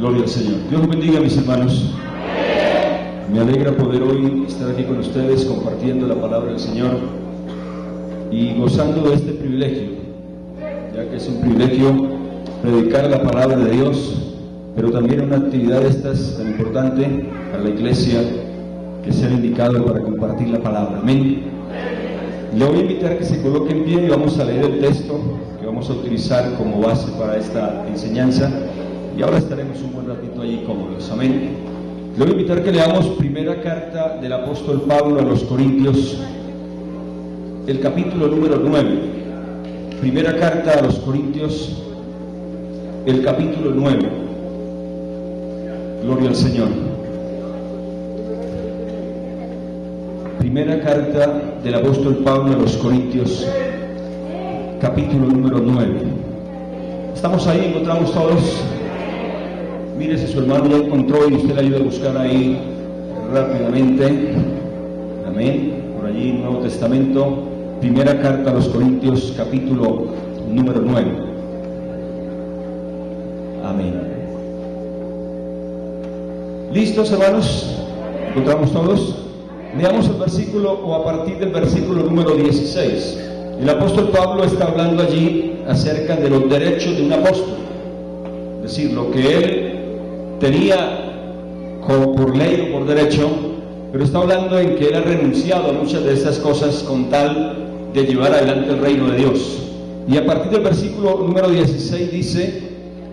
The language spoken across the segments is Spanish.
Gloria al Señor. Dios los bendiga, mis hermanos. Me alegra poder hoy estar aquí con ustedes compartiendo la palabra del Señor y gozando de este privilegio, ya que es un privilegio predicar la palabra de Dios, pero también una actividad de estas tan importante para la iglesia que se ha indicado para compartir la palabra. Amén. Le voy a invitar a que se coloque en pie y vamos a leer el texto que vamos a utilizar como base para esta enseñanza, y ahora estaremos un buen ratito allí cómodos. Amén. Le voy a invitar a que leamos primera carta del apóstol Pablo a los Corintios, el capítulo número 9. Primera carta a los Corintios, el capítulo 9. Gloria al Señor. Primera carta del apóstol Pablo a los Corintios, capítulo número 9. ¿Estamos ahí? ¿Encontramos todos? Mire si su hermano ya encontró y usted le ayuda a buscar ahí rápidamente. Amén. Por allí, Nuevo Testamento, primera carta a los Corintios, capítulo número 9. Amén. ¿Listos, hermanos? ¿Encontramos todos? Leamos el versículo, o a partir del versículo número 16. El apóstol Pablo está hablando allí acerca de los derechos de un apóstol, es decir, lo que él tenía como por ley o por derecho, pero está hablando en que él ha renunciado a muchas de estas cosas con tal de llevar adelante el reino de Dios. Y a partir del versículo número 16 dice: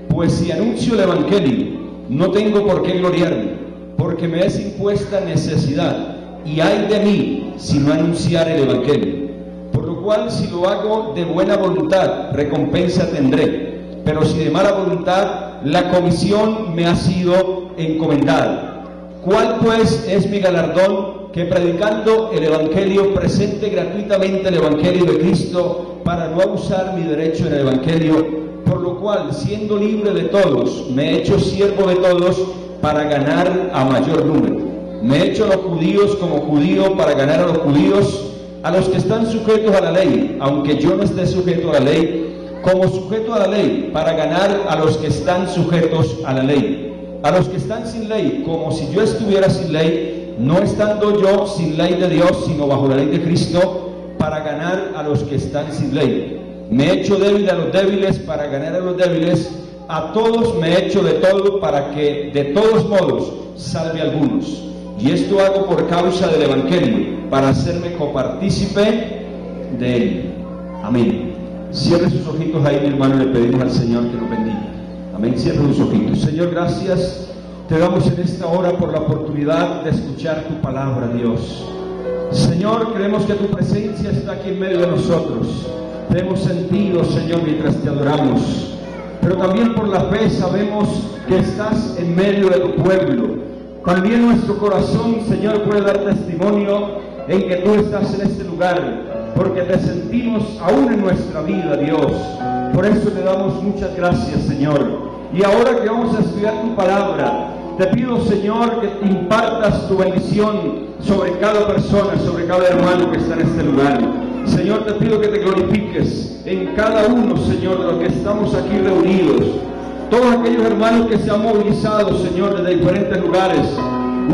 pues si anuncio el evangelio, no tengo por qué gloriarme, porque me es impuesta necesidad, y ay de mí si no anunciar el evangelio. Por lo cual, si lo hago de buena voluntad, recompensa tendré, pero si de mala voluntad, la comisión me ha sido encomendada. ¿Cuál pues es mi galardón? Que predicando el evangelio presente gratuitamente el evangelio de Cristo, para no abusar mi derecho en el evangelio. Por lo cual, siendo libre de todos, me he hecho siervo de todos para ganar a mayor número. Me he hecho a los judíos como judío para ganar a los judíos, a los que están sujetos a la ley, aunque yo no esté sujeto a la ley, como sujeto a la ley, para ganar a los que están sujetos a la ley. A los que están sin ley, como si yo estuviera sin ley, no estando yo sin ley de Dios, sino bajo la ley de Cristo, para ganar a los que están sin ley. Me he hecho débil a los débiles para ganar a los débiles. A todos me he hecho de todo para que de todos modos salve a algunos. Y esto hago por causa del evangelio, para hacerme copartícipe de él. Amén. Cierre sus ojitos ahí, mi hermano, le pedimos al Señor que nos bendiga. Amén. Cierre sus ojitos. Señor, gracias te damos en esta hora por la oportunidad de escuchar tu palabra, Dios. Señor, creemos que tu presencia está aquí en medio de nosotros. Te hemos sentido, Señor, mientras te adoramos, pero también por la fe sabemos que estás en medio de tu pueblo. También nuestro corazón, Señor, puede dar testimonio en que tú estás en este lugar, porque te sentimos aún en nuestra vida, Dios. Por eso te damos muchas gracias, Señor. Y ahora que vamos a estudiar tu palabra, te pido, Señor, que impartas tu bendición sobre cada persona, sobre cada hermano que está en este lugar. Señor, te pido que te glorifiques en cada uno, Señor, de los que estamos aquí reunidos. Todos aquellos hermanos que se han movilizado, Señor, desde diferentes lugares,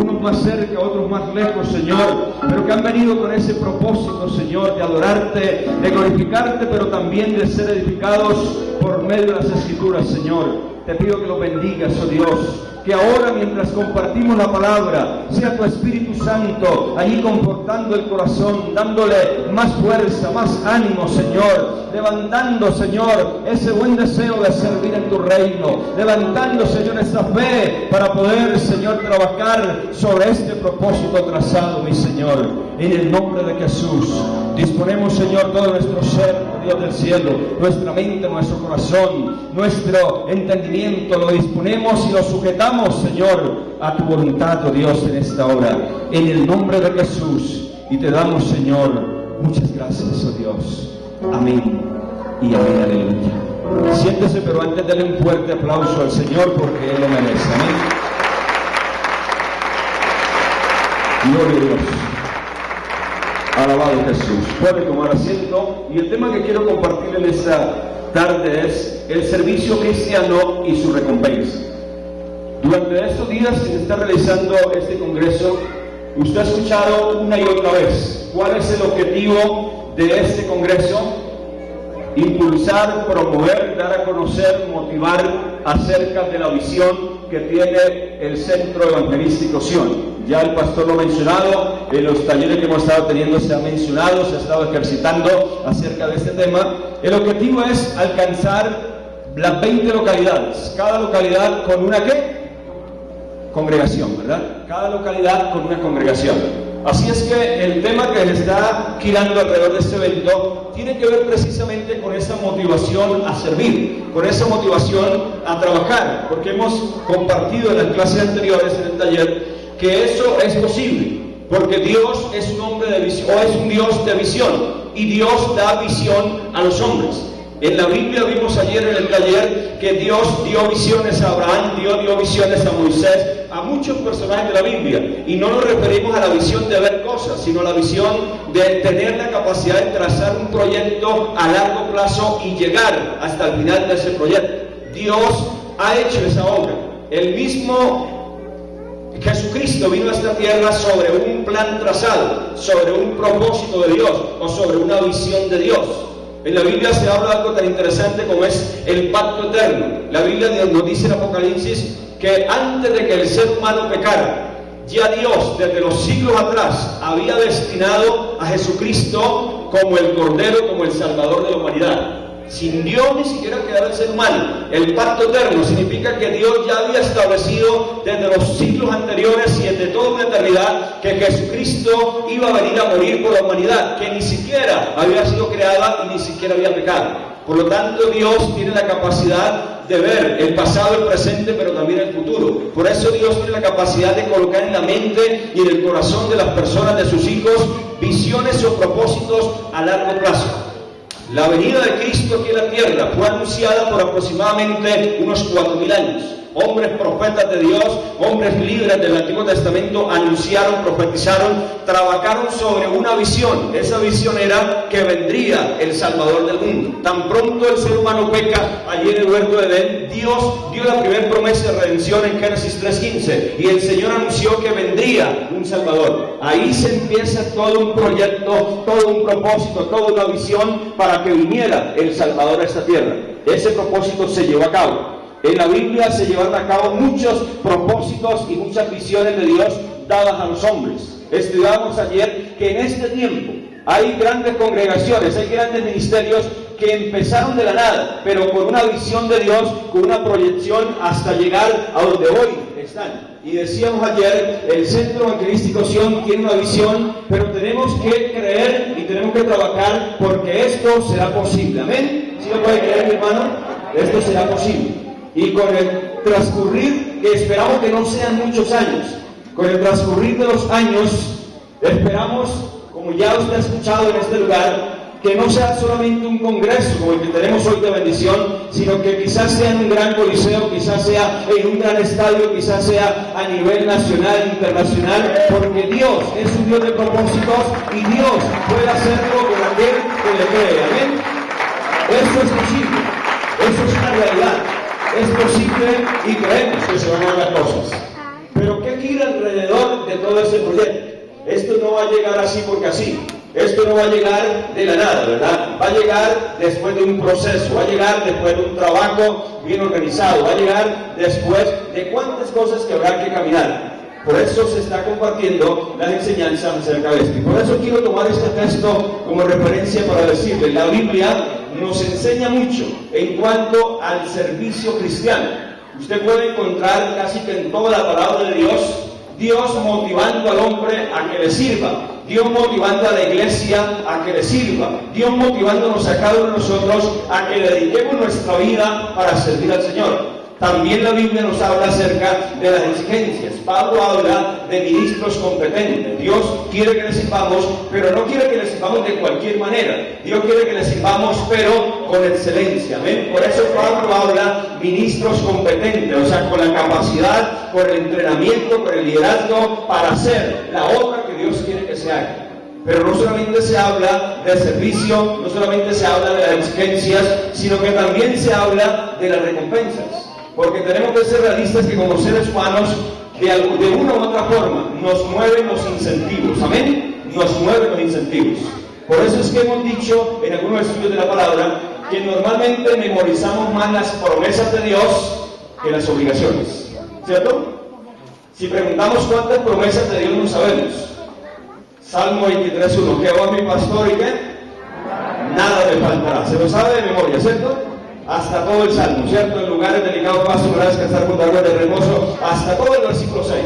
unos más cerca, otros más lejos, Señor, pero que han venido con ese propósito, Señor, de adorarte, de glorificarte, pero también de ser edificados por medio de las Escrituras, Señor. Te pido que los bendigas, oh Dios, que ahora mientras compartimos la palabra, sea tu Espíritu Santo allí confortando el corazón, dándole más fuerza, más ánimo, Señor, levantando, Señor, ese buen deseo de servir en tu reino, levantando, Señor, esa fe para poder, Señor, trabajar sobre este propósito trazado, mi Señor, en el nombre de Jesús. Disponemos, Señor, todo nuestro ser, Dios del cielo, nuestra mente, nuestro corazón, nuestro entendimiento, lo disponemos y lo sujetamos, Señor, a tu voluntad, oh Dios, en esta hora, en el nombre de Jesús. Y te damos, Señor, muchas gracias, oh Dios. Amén y amén, aleluya. Siéntese, pero antes denle un fuerte aplauso al Señor, porque Él lo merece. Amén. Gloria a Dios. Alabado Jesús. Puede tomar asiento. Y el tema que quiero compartir en esta tarde es el servicio cristiano y su recompensa. Durante estos días que se está realizando este congreso, usted ha escuchado una y otra vez cuál es el objetivo de este congreso: impulsar, promover, dar a conocer, motivar acerca de la visión que tiene el Centro Evangelístico Sion. Ya el pastor lo ha mencionado, en los talleres que hemos estado teniendo se ha mencionado, se ha estado ejercitando acerca de este tema. El objetivo es alcanzar las 20 localidades, cada localidad con una ¿qué? Congregación, ¿verdad? Cada localidad con una congregación. Así es que el tema que está girando alrededor de este evento tiene que ver precisamente con esa motivación a servir, con esa motivación a trabajar, porque hemos compartido en las clases anteriores, en el taller, que eso es posible, porque Dios es un hombre de visión, o es un Dios de visión, y Dios da visión a los hombres. En la Biblia vimos ayer en el taller que Dios dio visiones a Abraham, Dios dio visiones a Moisés, a muchos personajes de la Biblia, y no nos referimos a la visión de ver cosas, sino a la visión de tener la capacidad de trazar un proyecto a largo plazo y llegar hasta el final de ese proyecto. Dios ha hecho esa obra. El mismo Jesucristo vino a esta tierra sobre un plan trazado, sobre un propósito de Dios o sobre una visión de Dios. En la Biblia se habla de algo tan interesante como es el pacto eterno. La Biblia nos dice en Apocalipsis que antes de que el ser humano pecara, ya Dios desde los siglos atrás había destinado a Jesucristo como el Cordero, como el Salvador de la humanidad. Sin Dios ni siquiera quedaba el ser humano. El pacto eterno significa que Dios ya había establecido desde los siglos anteriores y desde toda una eternidad que Jesucristo iba a venir a morir por la humanidad, que ni siquiera había sido creada y ni siquiera había pecado. Por lo tanto, Dios tiene la capacidad de ver el pasado, el presente, pero también el futuro. Por eso Dios tiene la capacidad de colocar en la mente y en el corazón de las personas, de sus hijos, visiones o propósitos a largo plazo. La venida de Cristo aquí en la tierra fue anunciada por aproximadamente unos 4000 años. Hombres profetas de Dios, hombres libres del Antiguo Testamento anunciaron, profetizaron, trabajaron sobre una visión. Esa visión era que vendría el Salvador del mundo. Tan pronto el ser humano peca, allí en el huerto de Edén, Dios dio la primera promesa de redención en Génesis 3:15, y el Señor anunció que vendría un Salvador. Ahí se empieza todo un proyecto, todo un propósito, toda una visión para que viniera el Salvador a esta tierra. Ese propósito se llevó a cabo. En la Biblia se llevaron a cabo muchos propósitos y muchas visiones de Dios dadas a los hombres. Estudiamos ayer que en este tiempo hay grandes congregaciones, hay grandes ministerios que empezaron de la nada, pero con una visión de Dios, con una proyección hasta llegar a donde hoy están. Y decíamos ayer, el Centro Evangelístico Sion tiene una visión, pero tenemos que creer y tenemos que trabajar porque esto será posible. ¿Amén? ¿Sí lo puede creer, mi hermano? Esto será posible. Y con el transcurrir, que esperamos que no sean muchos años, con el transcurrir de los años, esperamos, como ya usted ha escuchado en este lugar, que no sea solamente un congreso como el que tenemos hoy de bendición, sino que quizás sea en un gran coliseo, quizás sea en un gran estadio, quizás sea a nivel nacional, internacional, porque Dios es un Dios de propósitos y Dios puede hacerlo con aquel que le cree. ¿Amén? Eso es posible, eso es una realidad. Es posible y creemos que se van a dar las cosas. Pero ¿qué gira alrededor de todo ese proyecto? Esto no va a llegar así porque así. Esto no va a llegar de la nada, ¿verdad? Va a llegar después de un proceso, va a llegar después de un trabajo bien organizado, va a llegar después de cuántas cosas que habrá que caminar. Por eso se está compartiendo las enseñanzas acerca de esto. Y por eso quiero tomar este texto como referencia para decirle, la Biblia nos enseña mucho en cuanto al servicio cristiano. Usted puede encontrar casi que en toda la palabra de Dios motivando al hombre a que le sirva, Dios motivando a la iglesia a que le sirva, Dios motivándonos a cada uno de nosotros a que le dediquemos nuestra vida para servir al Señor. También la Biblia nos habla acerca de las exigencias. Pablo habla de ministros competentes. Dios quiere que le sirvamos, pero no quiere que le sirvamos de cualquier manera. Dios quiere que le sirvamos, pero con excelencia. ¿Ven? Por eso Pablo habla ministros competentes, o sea, con la capacidad, con el entrenamiento, con el liderazgo para hacer la obra que Dios quiere que se haga. Pero no solamente se habla de servicio, no solamente se habla de las exigencias, sino que también se habla de las recompensas. Porque tenemos que ser realistas que como seres humanos, de una u otra forma, nos mueven los incentivos. ¿Amén? Nos mueven los incentivos. Por eso es que hemos dicho en algunos estudios de la palabra que normalmente memorizamos más las promesas de Dios que las obligaciones. ¿Cierto? Si preguntamos cuántas promesas de Dios no sabemos. Salmo 23:1, Jehová mi pastor y qué, nada me faltará. Se lo sabe de memoria, ¿cierto? Hasta todo el Salmo, ¿cierto? En lugares delicados paso para descansar junto a aguas de reposo, hasta todo el versículo 6.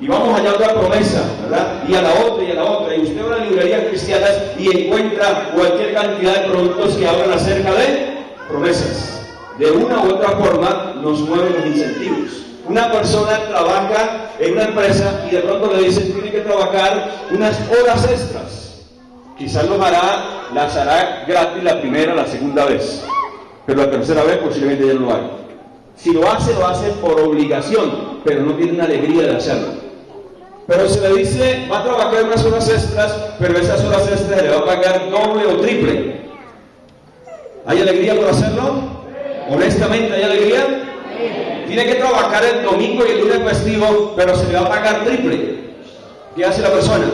Y vamos allá a otra promesa, ¿verdad? Y a la otra y a la otra. Y usted va a las librerías cristianas y encuentra cualquier cantidad de productos que hablan acerca de promesas. De una u otra forma nos mueven los incentivos. Una persona trabaja en una empresa y de pronto le dicen tiene que trabajar unas horas extras. Quizás las hará gratis la primera, la segunda vez, pero la tercera vez posiblemente ya no lo haga. Si lo hace por obligación, pero no tiene una alegría de hacerlo. Pero se le dice, va a trabajar unas horas extras, pero esas horas extras le va a pagar doble o triple. ¿Hay alegría por hacerlo? Honestamente, ¿hay alegría? Tiene que trabajar el domingo y el lunes festivo, pero se le va a pagar triple. ¿Qué hace la persona?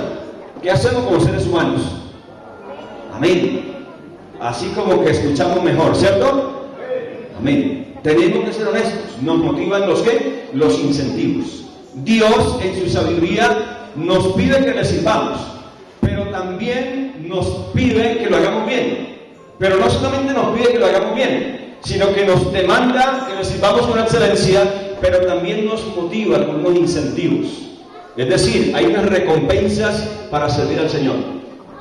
¿Qué hacemos como seres humanos? Amén. Así como que escuchamos mejor, ¿cierto? Amén. Tenemos que ser honestos. Nos motivan los ¿qué? Los incentivos. Dios en su sabiduría nos pide que le sirvamos, pero también nos pide que lo hagamos bien. Pero no solamente nos pide que lo hagamos bien, sino que nos demanda que lo sirvamos con excelencia, pero también nos motiva con unos incentivos. Es decir, hay unas recompensas para servir al Señor.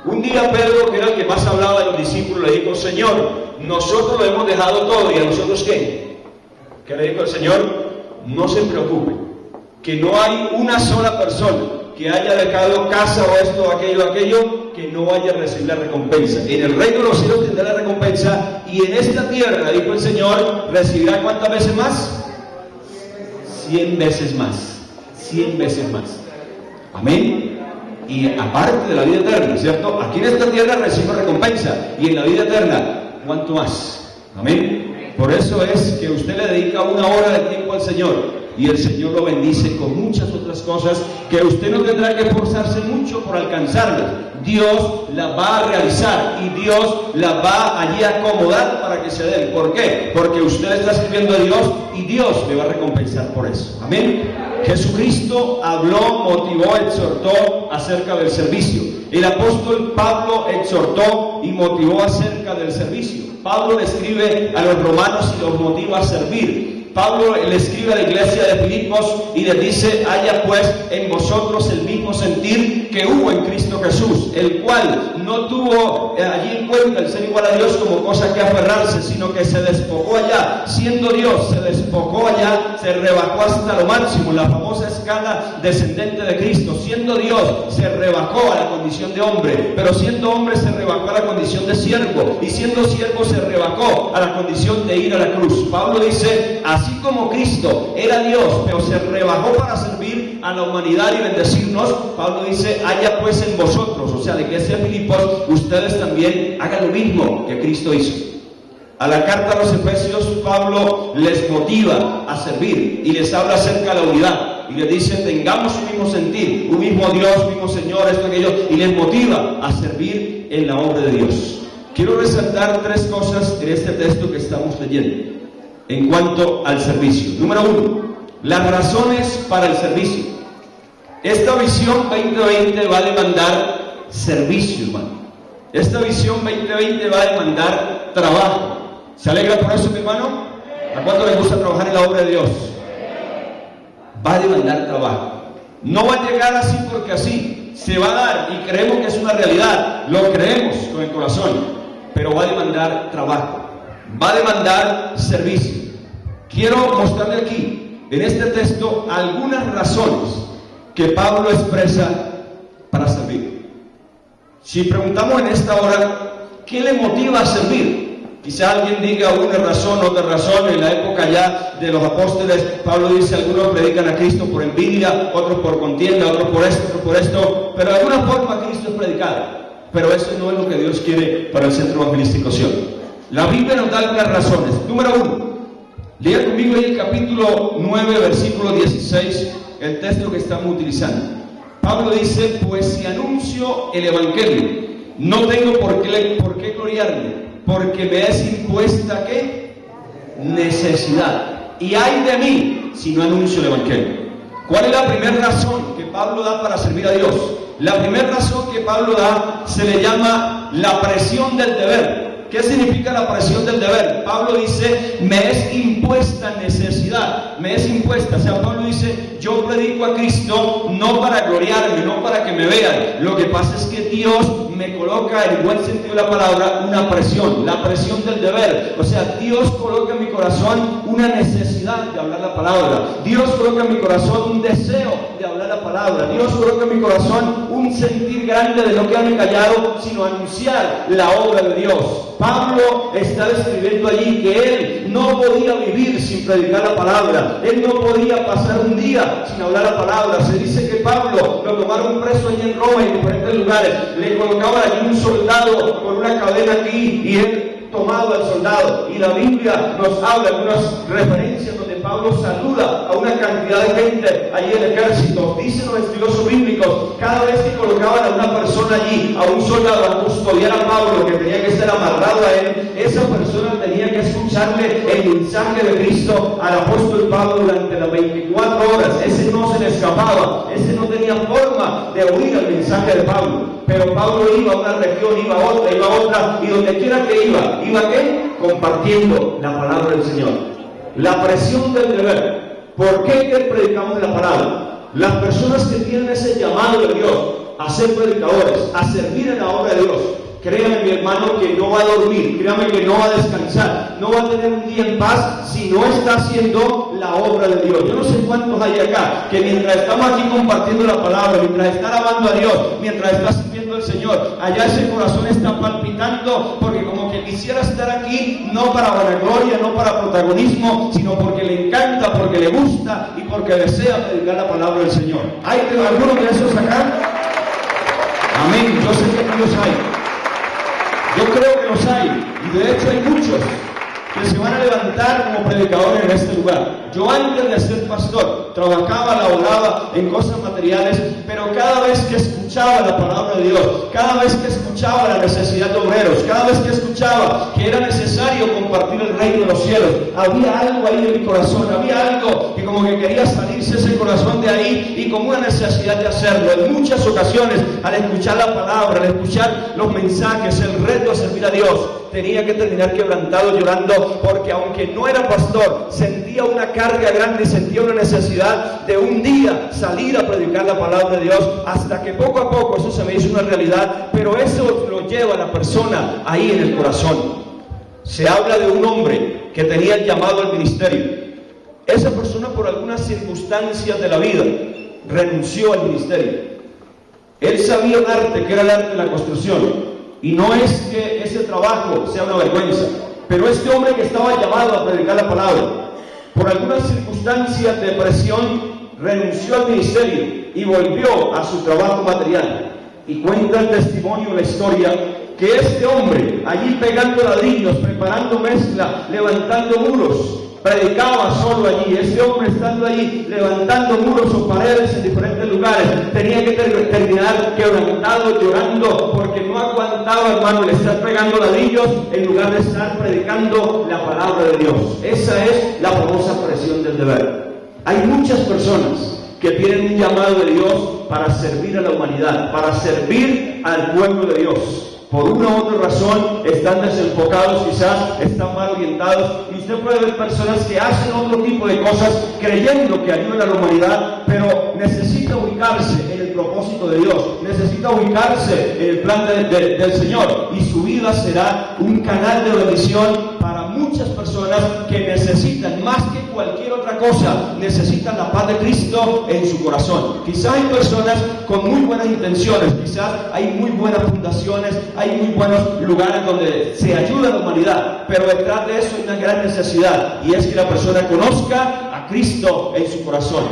Un día Pedro, que era el que más hablaba de los discípulos, le dijo, Señor, nosotros lo hemos dejado todo, ¿y a nosotros qué? ¿Qué le dijo el Señor? No se preocupe, que no hay una sola persona que haya dejado casa o esto o aquello, que no vaya a recibir la recompensa. En el reino de los cielos tendrá la recompensa, y en esta tierra, dijo el Señor, recibirá ¿cuántas veces más? 100 veces más. 100 veces más. Amén. Y aparte de la vida eterna, ¿cierto? Aquí en esta tierra recibe recompensa, y en la vida eterna, ¿cuánto más? Amén. Por eso es que usted le dedica una hora de tiempo al Señor, y el Señor lo bendice con muchas otras cosas que usted no tendrá que esforzarse mucho por alcanzarlas. Dios las va a realizar y Dios las va allí a acomodar para que se den. ¿Por qué? Porque usted está sirviendo a Dios y Dios le va a recompensar por eso. Amén. Jesucristo habló, motivó, exhortó acerca del servicio. El apóstol Pablo exhortó y motivó acerca del servicio. Pablo le escribe a los romanos y los motiva a servir. Pablo le escribe a la iglesia de Filipos y les dice, haya pues en vosotros el mismo sentir que hubo en Cristo Jesús, el cual no tuvo allí en cuenta el ser igual a Dios como cosa que aferrarse, sino que se despojó allá, siendo Dios, se despojó allá, se rebajó hasta lo máximo, la famosa escala descendente de Cristo. Siendo Dios, se rebajó a la condición de hombre, pero siendo hombre se rebajó a la condición de siervo, y siendo siervo se rebajó a la condición de ir a la cruz. Pablo dice, así como Cristo era Dios, pero se rebajó para servir a la humanidad y bendecirnos, Pablo dice, haya pues en vosotros, o sea, la iglesia de Filipos, ustedes también hagan lo mismo que Cristo hizo. A la carta a los Efesios, Pablo les motiva a servir y les habla acerca de la unidad y les dice, tengamos un mismo sentir, un mismo Dios, un mismo Señor, esto, aquello, y les motiva a servir en la obra de Dios. Quiero resaltar tres cosas en este texto que estamos leyendo en cuanto al servicio. Número 1, las razones para el servicio. Esta visión 2020 va a demandar servicio, hermano. Esta visión 2020 va a demandar trabajo. ¿Se alegra por eso, mi hermano? ¿A cuánto les gusta trabajar en la obra de Dios? Va a demandar trabajo. No va a llegar así porque así. Se va a dar y creemos que es una realidad. Lo creemos con el corazón. Pero va a demandar trabajo. Va a demandar servicio. Quiero mostrarle aquí, en este texto, algunas razones que Pablo expresa para servir. Si preguntamos en esta hora, ¿qué le motiva a servir? Quizá alguien diga una razón, otra razón. En la época ya de los apóstoles, Pablo dice, algunos predican a Cristo por envidia, otros por contienda, otros por esto, otros por esto, pero de alguna forma Cristo es predicado. Pero eso no es lo que Dios quiere para el Centro Evangelístico Sion. La Biblia nos da algunas razones. Número 1, Lea conmigo ahí el capítulo 9, versículo 16, el texto que estamos utilizando. Pablo dice: pues si anuncio el evangelio, no tengo por qué gloriarme, porque me es impuesta ¿qué? Necesidad. Y ay de mí si no anuncio el evangelio. ¿Cuál es la primera razón que Pablo da para servir a Dios? La primera razón que Pablo da se le llama la presión del deber. ¿Qué significa la presión del deber? Pablo dice: me es impuesta necesidad, me es impuesta. O sea, Pablo dice: yo predico a Cristo no para gloriarme, no para que me vean. Lo que pasa es que Dios me coloca, en el buen sentido de la palabra, una presión, la presión del deber. O sea, Dios coloca en mi corazón una necesidad de hablar la palabra. Dios coloca en mi corazón un deseo de hablar la palabra. Dios coloca en mi corazón un sentir grande de no quedarme callado, sino anunciar la obra de Dios. Pablo está describiendo allí que él no podía vivir sin predicar la palabra. Él no podía pasar un día sin hablar la palabra. Se dice que Pablo lo tomaron preso allí en Roma, en diferentes lugares. Le colocaban allí un soldado con una cadena aquí y él tomado al soldado. Y la Biblia nos habla de unas referencias donde Pablo saluda a una cantidad de gente allí en el ejército. Dicen los estudiosos bíblicos, cada vez que colocaban a una persona allí, a un soldado, a custodiar a Pablo, que tenía que ser amarrado a él, esa persona tenía que escucharle el mensaje de Cristo al apóstol Pablo durante las 24 horas. Ese no se le escapaba, ese no tenía forma de oír el mensaje de Pablo. Pero Pablo iba a una región, iba a otra, y donde quiera que iba ¿qué? Compartiendo la palabra del Señor. La presión del deber. ¿Por qué que predicamos la palabra? Las personas que tienen ese llamado de Dios a ser predicadores, a servir en la obra de Dios, créame, mi hermano, que no va a dormir, créame que no va a descansar, no va a tener un día en paz si no está haciendo la obra de Dios. Yo no sé cuántos hay acá que mientras estamos aquí compartiendo la palabra, mientras está alabando a Dios, mientras está sirviendo al Señor, allá ese corazón está palpitando porque como que quisiera estar aquí no para vanagloria, no para protagonismo, sino porque le encanta, porque le gusta y porque desea predicar la palabra del Señor. ¿Hay algunos de esos acá? Amén. Yo sé que aquí los hay. Yo creo que los hay, y de hecho hay muchos que se van a levantar como predicadores en este lugar. Yo antes de ser pastor, trabajaba, laboraba en cosas materiales, pero cada vez que escuchaba la palabra de Dios, cada vez que escuchaba la necesidad de obreros, cada vez que escuchaba que era necesario compartir el reino de los cielos, había algo ahí en mi corazón, había algo que como que quería salirse ese corazón de ahí y como una necesidad de hacerlo. En muchas ocasiones, al escuchar la palabra, al escuchar los mensajes, el reto a servir a Dios, tenía que terminar quebrantado, llorando, porque aunque no era pastor, sentía una carga grande, sentía una necesidad de un día salir a predicar la palabra de Dios, hasta que poco a poco eso se me hizo una realidad, pero eso lo lleva a la persona ahí en el corazón. Se habla de un hombre que tenía el llamado al ministerio. Esa persona, por algunas circunstancias de la vida, renunció al ministerio. Él sabía un arte, que era el arte de la construcción. Y no es que ese trabajo sea una vergüenza, pero este hombre que estaba llamado a predicar la palabra, por algunas circunstancias de presión, renunció al ministerio y volvió a su trabajo material. Y cuenta el testimonio, la historia, que este hombre, allí pegando ladrillos, preparando mezcla, levantando muros, predicaba solo allí. Este hombre, estando allí levantando muros o paredes en diferentes lugares, tenía que terminar quebrantado, llorando, porque no aguantaba, hermano, el estar pegando ladrillos en lugar de estar predicando la palabra de Dios. Esa es la famosa presión del deber. Hay muchas personas que tienen un llamado de Dios para servir a la humanidad, para servir al pueblo de Dios. Por una u otra razón están desenfocados, quizás están mal orientados, y usted puede ver personas que hacen otro tipo de cosas creyendo que ayudan a la humanidad, pero necesita ubicarse en el propósito de Dios, necesita ubicarse en el plan del Señor, y su vida será un canal de bendición para muchas personas que necesitan, más que cualquier otra cosa, necesitan la paz de Cristo en su corazón. Quizás hay personas con muy buenas intenciones, quizás hay muy buenas fundaciones, hay muy buenos lugares donde se ayuda a la humanidad, pero detrás de eso hay una gran necesidad, y es que la persona conozca a Cristo en su corazón.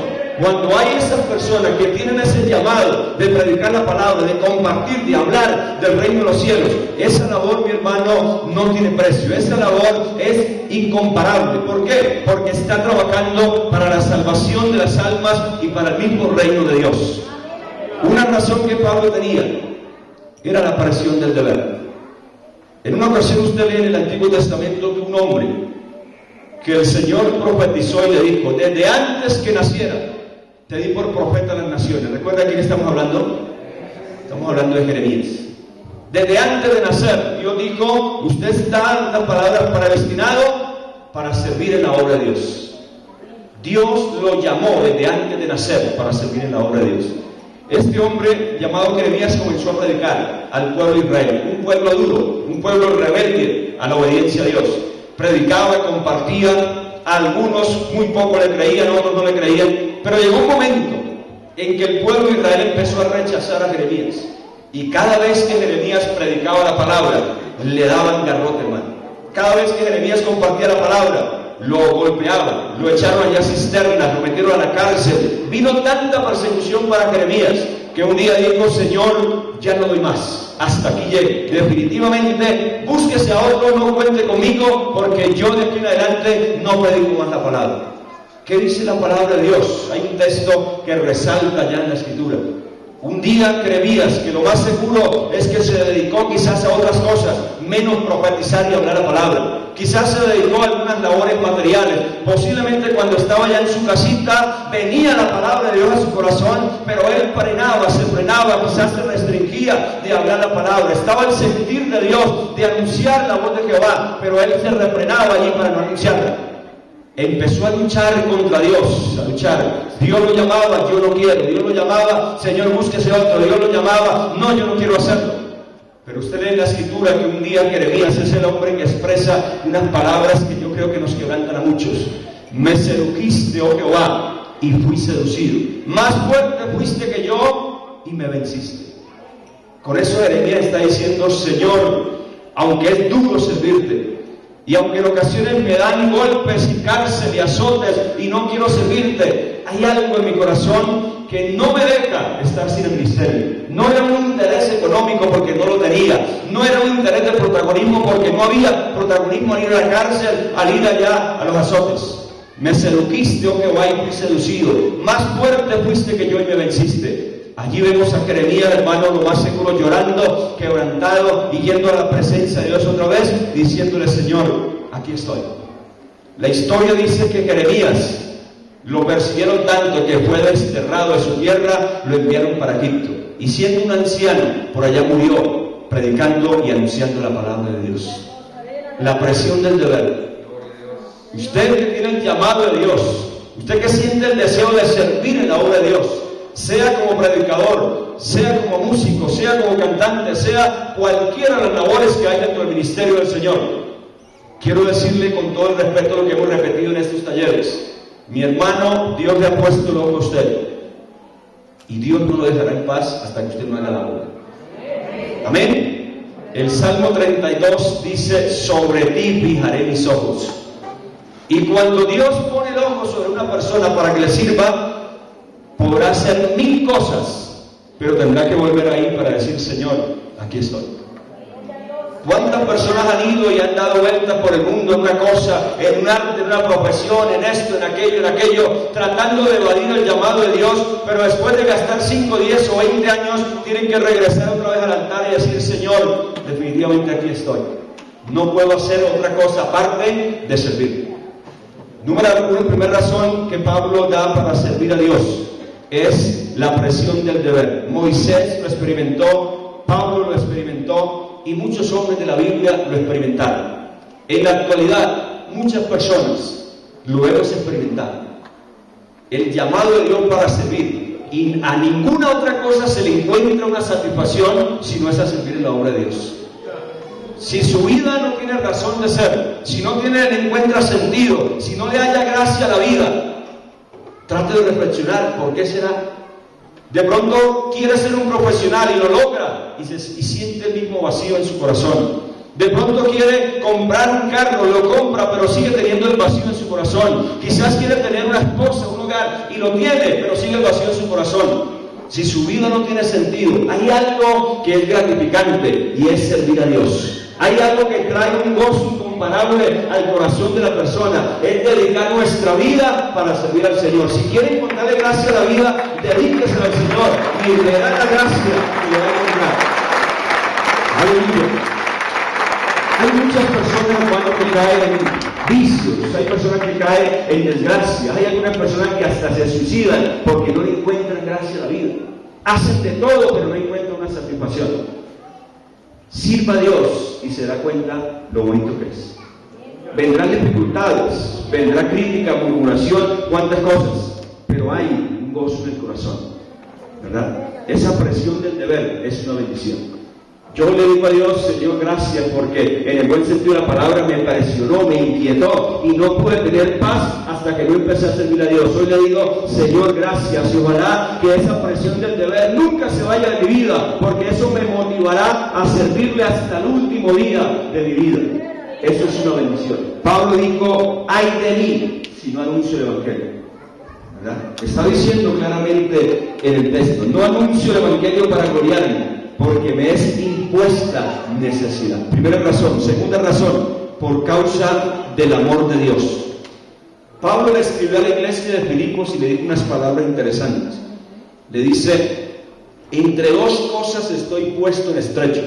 Cuando hay esas personas que tienen ese llamado de predicar la palabra, de compartir, de hablar del reino de los cielos, esa labor, mi hermano, no tiene precio. Esa labor es incomparable. ¿Por qué? Porque está trabajando para la salvación de las almas y para el mismo reino de Dios. Una razón que Pablo tenía era la presión del deber. En una ocasión usted lee en el Antiguo Testamento que un hombre que el Señor profetizó y le dijo: desde antes que naciera te di por profeta a las naciones. ¿Recuerda de quién estamos hablando? Estamos hablando de Jeremías. Desde antes de nacer Dios dijo: usted está en las palabras predestinado para servir en la obra de Dios. Dios lo llamó desde antes de nacer para servir en la obra de Dios. Este hombre llamado Jeremías comenzó a predicar al pueblo de Israel, un pueblo duro, un pueblo rebelde a la obediencia a Dios. Predicaba y compartía, a algunos muy poco le creían, a otros no le creían, pero llegó un momento en que el pueblo de Israel empezó a rechazar a Jeremías, y cada vez que Jeremías predicaba la palabra, le daban garrote, hermano. Cada vez que Jeremías compartía la palabra, lo golpeaban, lo echaron allá a cisternas, lo metieron a la cárcel. Vino tanta persecución para Jeremías que un día dijo: Señor, ya no doy más, hasta aquí llegué. Definitivamente, búsquese a otro, no cuente conmigo, porque yo de aquí en adelante no predico más la palabra. ¿Qué dice la palabra de Dios? Hay un texto que resalta ya en la Escritura. Un día Jeremías, que lo más seguro es que se dedicó quizás a otras cosas, menos profetizar y hablar la palabra. Quizás se dedicó a algunas labores materiales. Posiblemente cuando estaba ya en su casita, venía la palabra de Dios a su corazón, pero él se frenaba, quizás se restringía de hablar la palabra. Estaba el sentir de Dios de anunciar la voz de Jehová, pero él se refrenaba allí para no anunciarla. Empezó a luchar contra Dios, a luchar. Dios lo llamaba: yo no quiero. Dios lo llamaba: Señor, búsquese otro. Dios lo llamaba: no, yo no quiero hacerlo. Pero usted lee en la Escritura que un día Jeremías es el hombre que expresa unas palabras que yo creo que nos quebrantan a muchos. Me sedujiste, oh Jehová, y fui seducido. Más fuerte fuiste que yo y me venciste. Con eso Jeremías está diciendo: Señor, aunque es duro servirte, y aunque en ocasiones me dan golpes y cárcel y azotes y no quiero servirte, hay algo en mi corazón que no me deja estar sin el ministerio. No era un interés económico porque no lo tenía, no era un interés de protagonismo porque no había protagonismo al ir a la cárcel, al ir allá a los azotes. Me sedujiste, oh Jehová, y fui seducido. Más fuerte fuiste que yo y me venciste. Allí vemos a Jeremías, hermano, lo más seguro llorando, quebrantado y yendo a la presencia de Dios otra vez, diciéndole: Señor, aquí estoy. La historia dice que Jeremías lo persiguieron tanto que fue desterrado de su tierra, lo enviaron para Egipto, y siendo un anciano, por allá murió, predicando y anunciando la palabra de Dios. La presión del deber. Usted que tiene el llamado de Dios, usted que siente el deseo de servir en la obra de Dios, sea como predicador, sea como músico, sea como cantante, sea cualquiera de las labores que hay dentro del ministerio del Señor, quiero decirle con todo el respeto lo que hemos repetido en estos talleres: mi hermano, Dios le ha puesto el ojo a usted, y Dios no lo dejará en paz hasta que usted no haga la obra. Amén. El Salmo 32 dice: sobre ti fijaré mis ojos. Y cuando Dios pone el ojo sobre una persona para que le sirva, podrá hacer 1000 cosas, pero tendrá que volver ahí para decir: Señor, aquí estoy. ¿Cuántas personas han ido y han dado vueltas por el mundo en una cosa, en un arte, en una profesión, en esto, en aquello, tratando de evadir el llamado de Dios, pero después de gastar 5, 10 o 20 años, tienen que regresar otra vez al altar y decir: Señor, definitivamente aquí estoy. No puedo hacer otra cosa aparte de servir. Primera razón que Pablo da para servir a Dios es la presión del deber. Moisés lo experimentó, Pablo lo experimentó y muchos hombres de la Biblia lo experimentaron. En la actualidad, muchas personas lo hemos experimentado. El llamado de Dios para servir, y a ninguna otra cosa se le encuentra una satisfacción si no es a servir en la obra de Dios. Si su vida no tiene razón de ser, si no le encuentra sentido, si no le haya gracia a la vida, trate de reflexionar: ¿por qué será? De pronto quiere ser un profesional y lo logra y siente el mismo vacío en su corazón. De pronto quiere comprar un carro, lo compra, pero sigue teniendo el vacío en su corazón. Quizás quiere tener una esposa, un hogar, y lo tiene, pero sigue el vacío en su corazón. Si su vida no tiene sentido, hay algo que es gratificante y es servir a Dios. Hay algo que trae un gozo incomparable al corazón de la persona, es dedicar nuestra vida para servir al Señor. Si quiere encontrarle gracia a la vida, dedíquese al Señor y le da la gracia y le va a encontrar. Aleluya. Hay muchas personas, hermano, que caen en vicios, hay personas que caen en desgracia, hay algunas personas que hasta se suicidan porque no encuentran gracia a la vida. Hacen de todo, pero no encuentran una satisfacción. Sirva a Dios y se da cuenta lo bonito que es. Vendrán dificultades, vendrá crítica, murmuración, cuantas cosas, pero hay un gozo en el corazón, ¿verdad? Esa presión del deber es una bendición. Yo le digo a Dios, Señor, gracias, porque en el buen sentido de la palabra me presionó, me inquietó y no pude tener paz hasta que no empecé a servir a Dios. Hoy le digo, Señor, gracias, y ojalá que esa presión del deber nunca se vaya de mi vida, porque eso me motivará a servirle hasta el último día de mi vida. Eso es una bendición. Pablo dijo, ay de mí si no anuncio el Evangelio, ¿verdad? Está diciendo claramente en el texto, no anuncio el Evangelio para gloriarme, porque me es impuesta necesidad. Primera razón. Segunda razón, por causa del amor de Dios. Pablo le escribió a la iglesia de Filipos y le dijo unas palabras interesantes. Le dice, entre dos cosas estoy puesto en estrecho: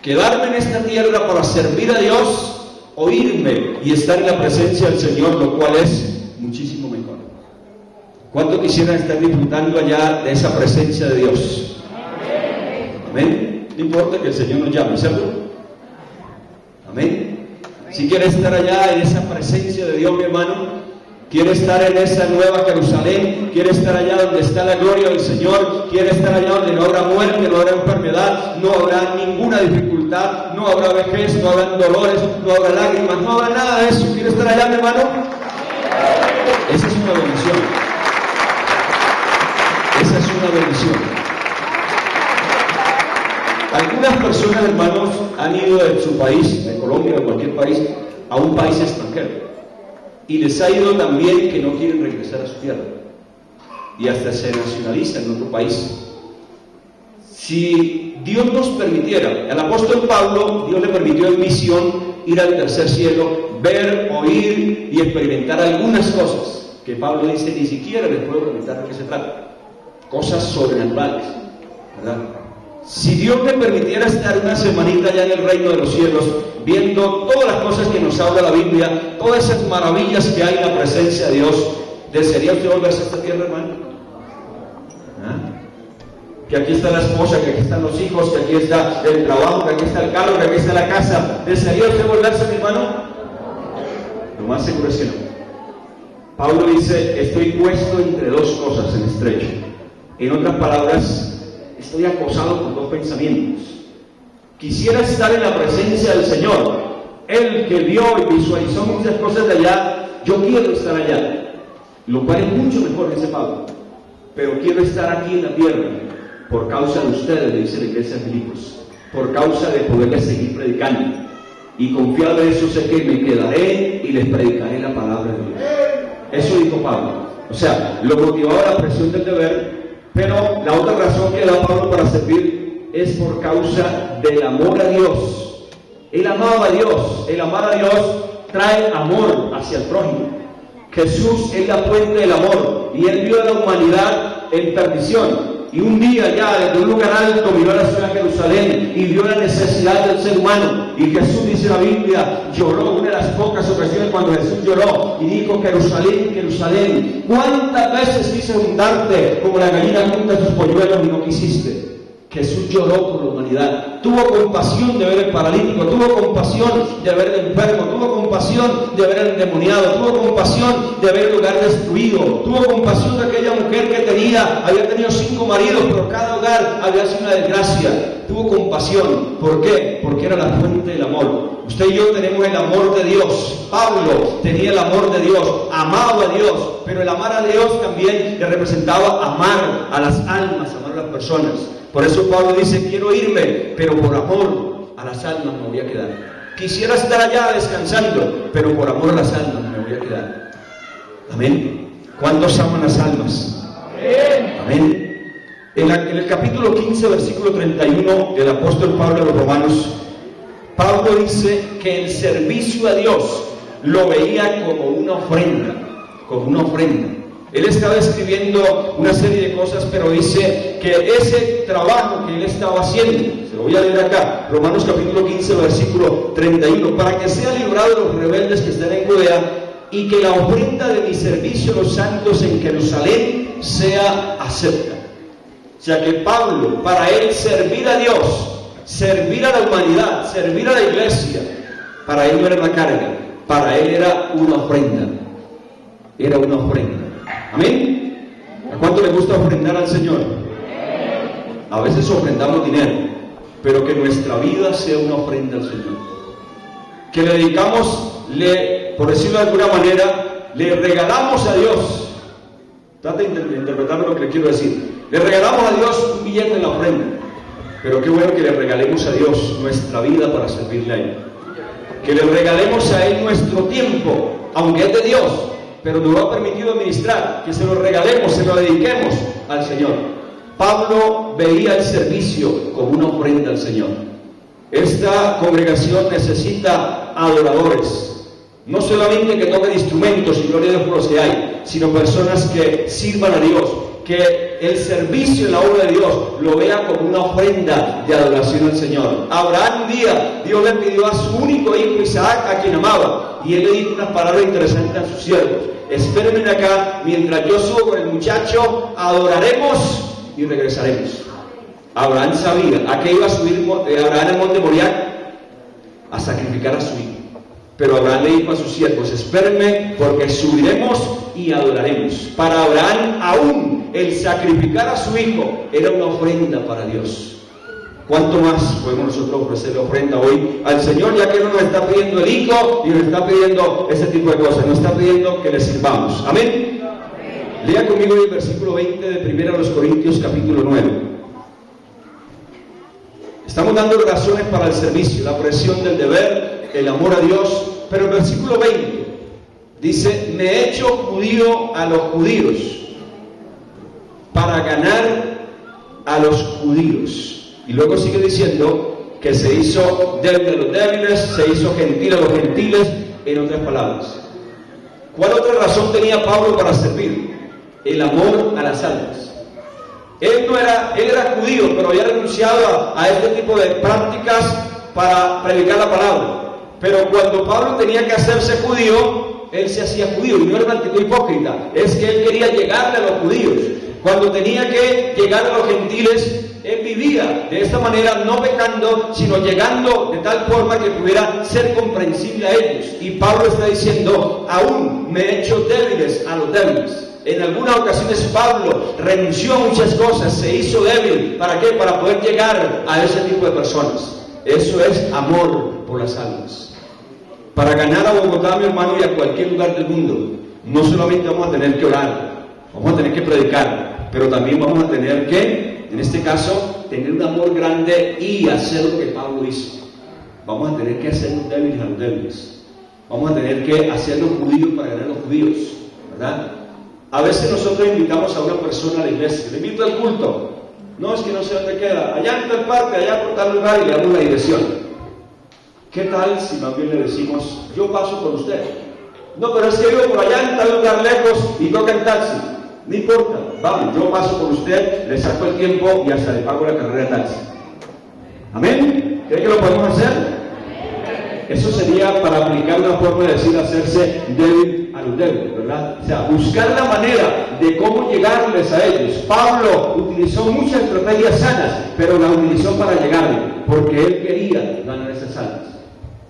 quedarme en esta tierra para servir a Dios, o irme y estar en la presencia del Señor, lo cual es muchísimo mejor. ¿Cuánto quisieran estar disfrutando allá de esa presencia de Dios? Amén. No importa que el Señor nos llame, ¿cierto? Amén. Si quiere estar allá en esa presencia de Dios, mi hermano, quiere estar en esa nueva Jerusalén, quiere estar allá donde está la gloria del Señor, quiere estar allá donde no habrá muerte, no habrá enfermedad, no habrá ninguna dificultad, no habrá vejez, no habrá dolores, no habrá lágrimas, no habrá nada de eso. ¿Quiere estar allá, mi hermano? Esa es una bendición. Esa es una bendición. Algunas personas, hermanos, han ido de su país, de Colombia o de cualquier país, a un país extranjero. Y les ha ido tan bien que no quieren regresar a su tierra. Y hasta se nacionalizan en otro país. Si Dios nos permitiera, al apóstol Pablo, Dios le permitió en misión ir al tercer cielo, ver, oír y experimentar algunas cosas que Pablo dice, ni siquiera les puedo comentar de qué se trata. Cosas sobrenaturales, ¿verdad? Si Dios me permitiera estar una semanita allá en el reino de los cielos, viendo todas las cosas que nos habla la Biblia, todas esas maravillas que hay en la presencia de Dios, ¿desearía usted volverse a esta tierra, hermano? Que aquí está la esposa, que aquí están los hijos, que aquí está el trabajo, que aquí está el carro, que aquí está la casa. ¿Desearía usted volverse, mi hermano? Lo más seguro es que no. Pablo dice, estoy puesto entre dos cosas en estrecho. En otras palabras, estoy acosado por dos pensamientos. Quisiera estar en la presencia del Señor. Él que vio y visualizó muchas cosas de allá, yo quiero estar allá. Lo cual es mucho mejor, dice Pablo. Pero quiero estar aquí en la tierra por causa de ustedes, le dice la iglesia de Filipos. Por causa de poderles seguir predicando. Y confiado en eso, sé que me quedaré y les predicaré la palabra de Dios. Eso dijo Pablo. O sea, lo motivaba la presión del deber. Pero la otra razón que da Pablo para servir es por causa del amor a Dios. Él amaba a Dios. El amar a Dios trae amor hacia el prójimo. Jesús es la fuente del amor y Él vio a la humanidad en perdición. Y un día ya desde un lugar alto miró a la ciudad de Jerusalén y vio la necesidad del ser humano. Y Jesús, dice la Biblia, lloró, una de las pocas ocasiones cuando Jesús lloró y dijo, Jerusalén, Jerusalén, ¿cuántas veces quise juntarte como la gallina junta sus polluelos y no quisiste? Jesús lloró por la humanidad, tuvo compasión de ver el paralítico, tuvo compasión de ver el enfermo, tuvo compasión de ver el endemoniado, tuvo compasión de ver el lugar destruido, tuvo compasión de aquella mujer que había tenido 5 maridos, pero cada hogar había sido una desgracia. Tuvo compasión. ¿Por qué? Porque era la fuente del amor. Usted y yo tenemos el amor de Dios. Pablo tenía el amor de Dios, amaba a Dios, pero el amar a Dios también le representaba amar a las almas, amar a las personas. Por eso Pablo dice, quiero irme, pero por amor a las almas me voy a quedar. Quisiera estar allá descansando, pero por amor a las almas me voy a quedar. Amén. ¿Cuántos aman las almas? Amén. En el capítulo 15, versículo 31 del apóstol Pablo a los Romanos, Pablo dice que el servicio a Dios lo veía como una ofrenda, como una ofrenda. Él estaba escribiendo una serie de cosas, pero dice que ese trabajo que él estaba haciendo, se lo voy a leer acá, Romanos capítulo 15, versículo 31, para que sea librado de los rebeldes que están en Judea, y que la ofrenda de mi servicio a los santos en Jerusalén sea acepta. O sea que Pablo, para él servir a Dios, servir a la humanidad, servir a la iglesia, para él no era una carga, para él era una ofrenda. Era una ofrenda. Amén. ¿A cuánto le gusta ofrendar al Señor? A veces ofrendamos dinero, pero que nuestra vida sea una ofrenda al Señor. Que le dedicamos, por decirlo de alguna manera, le regalamos a Dios. Trata de interpretar lo que le quiero decir. Le regalamos a Dios un billete en la ofrenda, pero qué bueno que le regalemos a Dios nuestra vida para servirle a Él. Que le regalemos a Él nuestro tiempo, aunque es de Dios, pero nos lo ha permitido administrar, que se lo regalemos, se lo dediquemos al Señor. Pablo veía el servicio como una ofrenda al Señor. Esta congregación necesita adoradores, no solamente que toquen instrumentos y gloria a Dios por los que hay, sino personas que sirvan a Dios, que el servicio en la obra de Dios lo vea como una ofrenda de adoración al Señor. Abraham un día, Dios le pidió a su único hijo Isaac, a quien amaba, y él le dijo unas palabras interesantes a sus siervos: espérenme acá, mientras yo subo con el muchacho, adoraremos y regresaremos. Abraham sabía a qué iba a subir Abraham al monte Moriah, a sacrificar a su hijo. Pero Abraham le dijo a sus siervos: espérenme, porque subiremos y adoraremos. Para Abraham, aún el sacrificar a su hijo era una ofrenda para Dios. ¿Cuánto más podemos nosotros ofrecerle ofrenda hoy al Señor, ya que no nos está pidiendo el hijo y nos está pidiendo ese tipo de cosas? Nos está pidiendo que le sirvamos. Amén. Lea conmigo el versículo 20 de 1 Corintios capítulo 9. Estamos dando razones para el servicio, la presión del deber, el amor a Dios, pero el versículo 20 dice: me he hecho judío a los judíos para ganar a los judíos. Y luego sigue diciendo que se hizo débil a los débiles, se hizo gentil a los gentiles, en otras palabras. ¿Cuál otra razón tenía Pablo para servir? El amor a las almas. Él era judío, pero había renunciado a este tipo de prácticas para predicar la palabra. Pero cuando Pablo tenía que hacerse judío, él se hacía judío, y no era una actitud hipócrita, es que él quería llegarle a los judíos. Cuando tenía que llegar a los gentiles, él vivía de esta manera, no pecando, sino llegando de tal forma que pudiera ser comprensible a ellos. Y Pablo está diciendo: aún me he hecho débiles a los débiles. En algunas ocasiones Pablo renunció a muchas cosas, se hizo débil. ¿Para qué? Para poder llegar a ese tipo de personas. Eso es amor por las almas. Para ganar a Bogotá, mi hermano, y a cualquier lugar del mundo, no solamente vamos a tener que orar, vamos a tener que predicar, pero también vamos a tener que, en este caso, tener un amor grande y hacer lo que Pablo hizo. Vamos a tener que hacernos débiles a los débiles. Vamos a tener que hacernos judíos para ganar a los judíos, ¿verdad? A veces nosotros invitamos a una persona a la iglesia, le invito al culto. No, es que no sé dónde queda, allá en tal parte, allá por tal lugar, y le damos la dirección. ¿Qué tal si más bien le decimos: yo paso por usted? No, pero es que vivo por allá en tal lugar lejos y toca el taxi. No importa, vamos, yo paso por usted, le saco el tiempo y hasta le pago la carrera de taxi. ¿Amén? ¿Cree que lo podemos hacer? Eso sería, para aplicar una forma de decir, hacerse débil a los débiles, ¿verdad? O sea, buscar la manera de cómo llegarles a ellos. Pablo utilizó muchas estrategias sanas, pero las utilizó para llegarle, porque él quería ganar esas almas.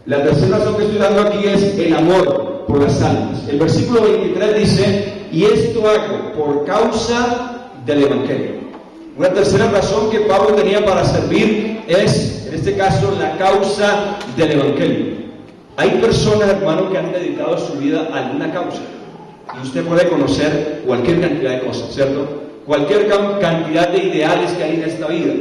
La tercera razón que estoy dando aquí es el amor por las almas. El versículo 23 dice: y esto hago por causa del Evangelio. Una tercera razón que Pablo tenía para servir es, en este caso, la causa del Evangelio. Hay personas, hermanos, que han dedicado su vida a alguna causa. Y usted puede conocer cualquier cantidad de cosas, ¿cierto? Cualquier cantidad de ideales que hay en esta vida.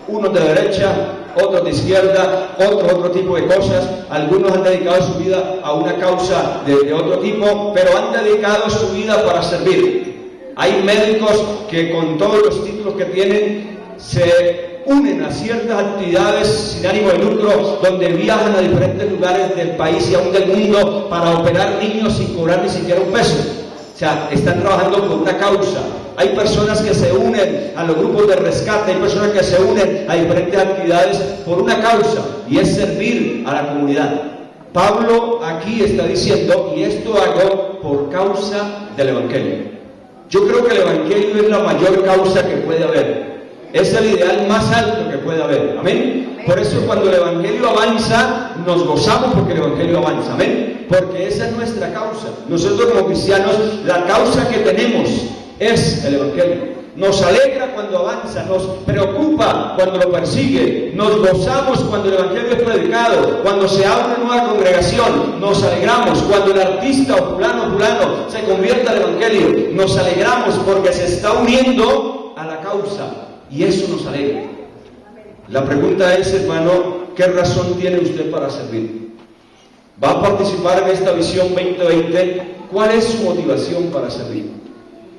Unos de derecha, otros de izquierda, otro tipo de cosas. Algunos han dedicado su vida a una causa de otro tipo, pero han dedicado su vida para servir. Hay médicos que con todos los títulos que tienen se unen a ciertas actividades sin ánimo de lucro, donde viajan a diferentes lugares del país y aún del mundo para operar niños sin cobrar ni siquiera un peso. O sea, están trabajando por una causa. Hay personas que se unen a los grupos de rescate, hay personas que se unen a diferentes actividades por una causa, y es servir a la comunidad. Pablo aquí está diciendo, y esto hago por causa del Evangelio. Yo creo que el Evangelio es la mayor causa que puede haber. Es el ideal más alto que puede haber. Amén. Por eso cuando el Evangelio avanza, nos gozamos porque el Evangelio avanza. Amén. Porque esa es nuestra causa. Nosotros como cristianos, la causa que tenemos es el Evangelio. Nos alegra cuando avanza, nos preocupa cuando lo persigue, nos gozamos cuando el Evangelio es predicado, cuando se abre una nueva congregación, nos alegramos cuando el artista o fulano se convierte al Evangelio, nos alegramos porque se está uniendo a la causa. Y eso nos alegra. La pregunta es, hermano, ¿qué razón tiene usted para servir? ¿Va a participar en esta visión 2020? ¿Cuál es su motivación para servir?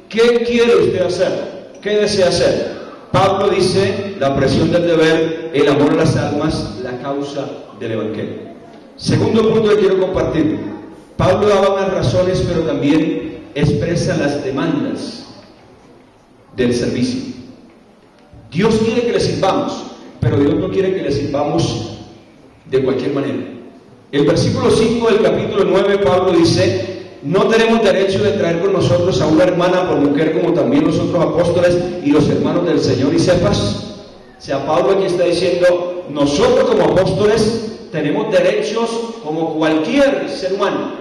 ¿Qué quiere usted hacer? ¿Qué desea hacer? Pablo dice, la presión del deber, el amor a las almas, la causa del Evangelio. Segundo punto que quiero compartir. Pablo daba unas razones, pero también expresa las demandas del servicio. Dios quiere que le sirvamos, pero Dios no quiere que le sirvamos de cualquier manera. El versículo 5 del capítulo 9, Pablo dice, no tenemos derecho de traer con nosotros a una hermana por mujer, como también los otros apóstoles y los hermanos del Señor y Cefas. O sea, Pablo aquí está diciendo, nosotros como apóstoles tenemos derechos como cualquier ser humano.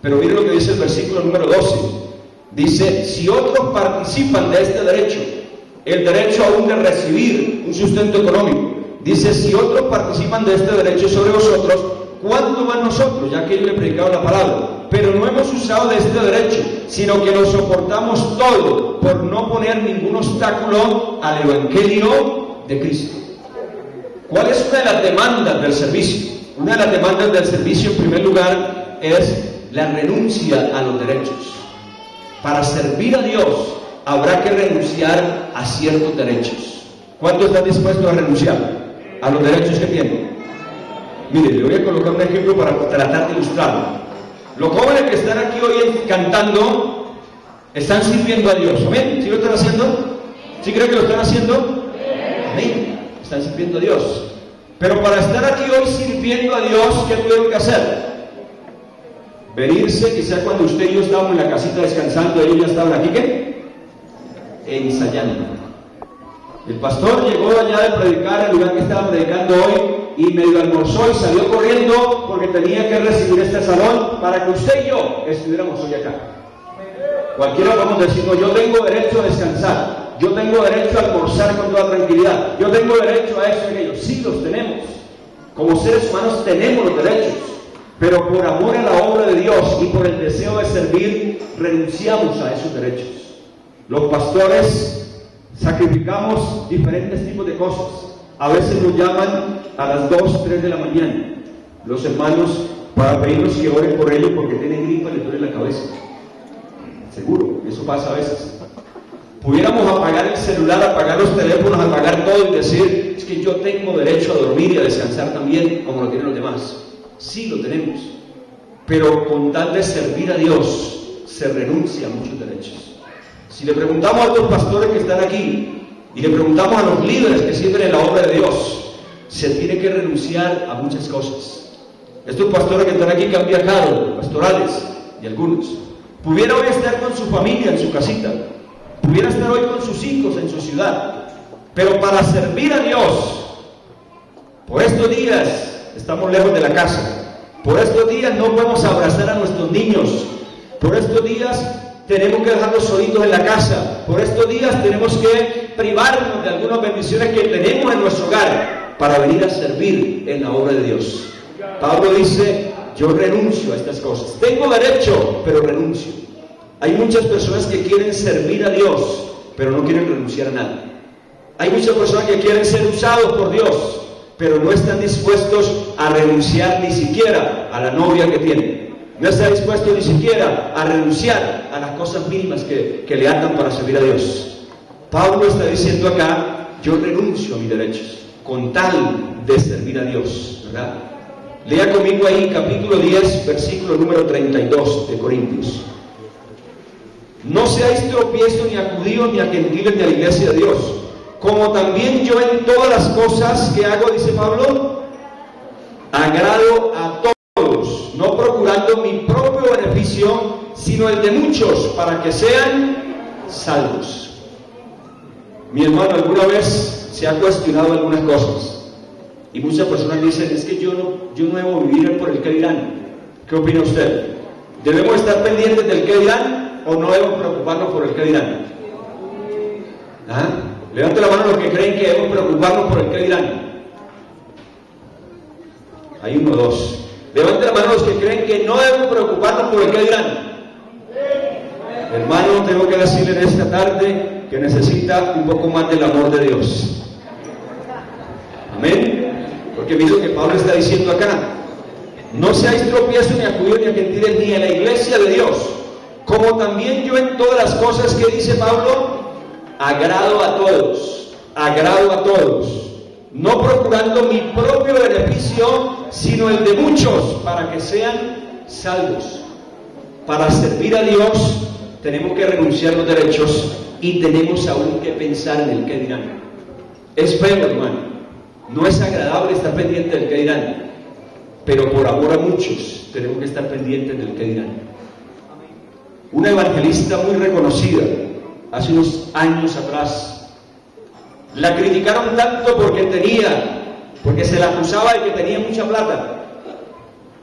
Pero mire lo que dice el versículo número 12. Dice, si otros participan de este derecho, el derecho aún de recibir un sustento económico. Dice, si otros participan de este derecho sobre vosotros, ¿cuánto más nosotros? Ya que ellos le predicaron la palabra. Pero no hemos usado de este derecho, sino que lo soportamos todo por no poner ningún obstáculo al Evangelio de Cristo. ¿Cuál es una de las demandas del servicio? Una de las demandas del servicio, en primer lugar, es la renuncia a los derechos. Para servir a Dios, habrá que renunciar a ciertos derechos. ¿Cuántos están dispuestos a renunciar a los derechos que tienen? Mire, le voy a colocar un ejemplo para tratar de ilustrarlo. Los jóvenes que están aquí hoy cantando están sirviendo a Dios. ¿Amén? ¿Sí lo están haciendo? ¿Sí creen que lo están haciendo? Amén. Están sirviendo a Dios. Pero para estar aquí hoy sirviendo a Dios, ¿qué tuvieron que hacer? Venirse, quizá cuando usted y yo estábamos en la casita descansando, ellos ya estaban aquí, ¿qué? Ensayando. El pastor llegó allá de predicar el lugar que estaba predicando hoy y medio almorzó y salió corriendo porque tenía que recibir este salón para que usted y yo estuviéramos hoy acá. Cualquiera vamos a decir, no, yo tengo derecho a descansar, yo tengo derecho a almorzar con toda tranquilidad, yo tengo derecho a eso y aquello. Sí, los tenemos. Como seres humanos tenemos los derechos, pero por amor a la obra de Dios y por el deseo de servir, renunciamos a esos derechos. Los pastores sacrificamos diferentes tipos de cosas. A veces nos llaman a las 2, 3 de la mañana los hermanos para pedirnos que oren por ellos porque tienen gripa y les duele la cabeza. Seguro, eso pasa a veces. Pudiéramos apagar el celular, apagar los teléfonos, apagar todo y decir, es que yo tengo derecho a dormir y a descansar también como lo tienen los demás. Sí, lo tenemos. Pero con tal de servir a Dios, se renuncia a muchos derechos. Si le preguntamos a los pastores que están aquí y le preguntamos a los líderes que sirven en la obra de Dios, se tiene que renunciar a muchas cosas. Estos pastores que están aquí que han viajado, pastorales y algunos, pudiera hoy estar con su familia en su casita, pudiera estar hoy con sus hijos en su ciudad, pero para servir a Dios, por estos días estamos lejos de la casa, por estos días no podemos abrazar a nuestros niños, por estos días tenemos que dejarlos solitos en la casa, por estos días tenemos que privarnos de algunas bendiciones que tenemos en nuestro hogar para venir a servir en la obra de Dios. Pablo dice, yo renuncio a estas cosas. Tengo derecho, pero renuncio. Hay muchas personas que quieren servir a Dios, pero no quieren renunciar a nada. Hay muchas personas que quieren ser usados por Dios, pero no están dispuestos a renunciar ni siquiera a la novia que tienen. No está dispuesto ni siquiera a renunciar a las cosas mínimas que le atan para servir a Dios. Pablo está diciendo acá, yo renuncio a mis derechos con tal de servir a Dios, ¿verdad? Lea conmigo ahí capítulo 10, versículo número 32 de Corintios. No seáis tropiezo ni a judíos ni a gentiles ni a la iglesia de Dios, como también yo en todas las cosas que hago, dice Pablo, agrado a todos, no procurando mi propio beneficio, sino el de muchos, para que sean salvos. Mi hermano, alguna vez se ha cuestionado algunas cosas, y muchas personas dicen, es que yo no debo vivir por el que dirán. ¿Qué opina usted? ¿Debemos estar pendientes del que dirán o no debemos preocuparnos por el que dirán? ¿Ah? Levante la mano los que creen que debemos preocuparnos por el que dirán. Hay uno, dos. Levante la mano los que creen que no debemos preocuparnos por el que dirán. Hermano, tengo que decirle en esta tarde que necesita un poco más del amor de Dios. Amén. Porque mira lo que Pablo está diciendo acá. No seáis tropiezo ni a judíos ni a gentiles ni a la iglesia de Dios, como también yo en todas las cosas que dice Pablo, agrado a todos, no procurando mi propio beneficio, sino el de muchos, para que sean salvos. Para servir a Dios tenemos que renunciar a los derechos y tenemos aún que pensar en el que dirán. Es feo, hermano, no es agradable estar pendiente del que dirán, pero por amor a muchos tenemos que estar pendientes del que dirán. Una evangelista muy reconocida, hace unos años atrás, la criticaron tanto porque se la acusaba de que tenía mucha plata.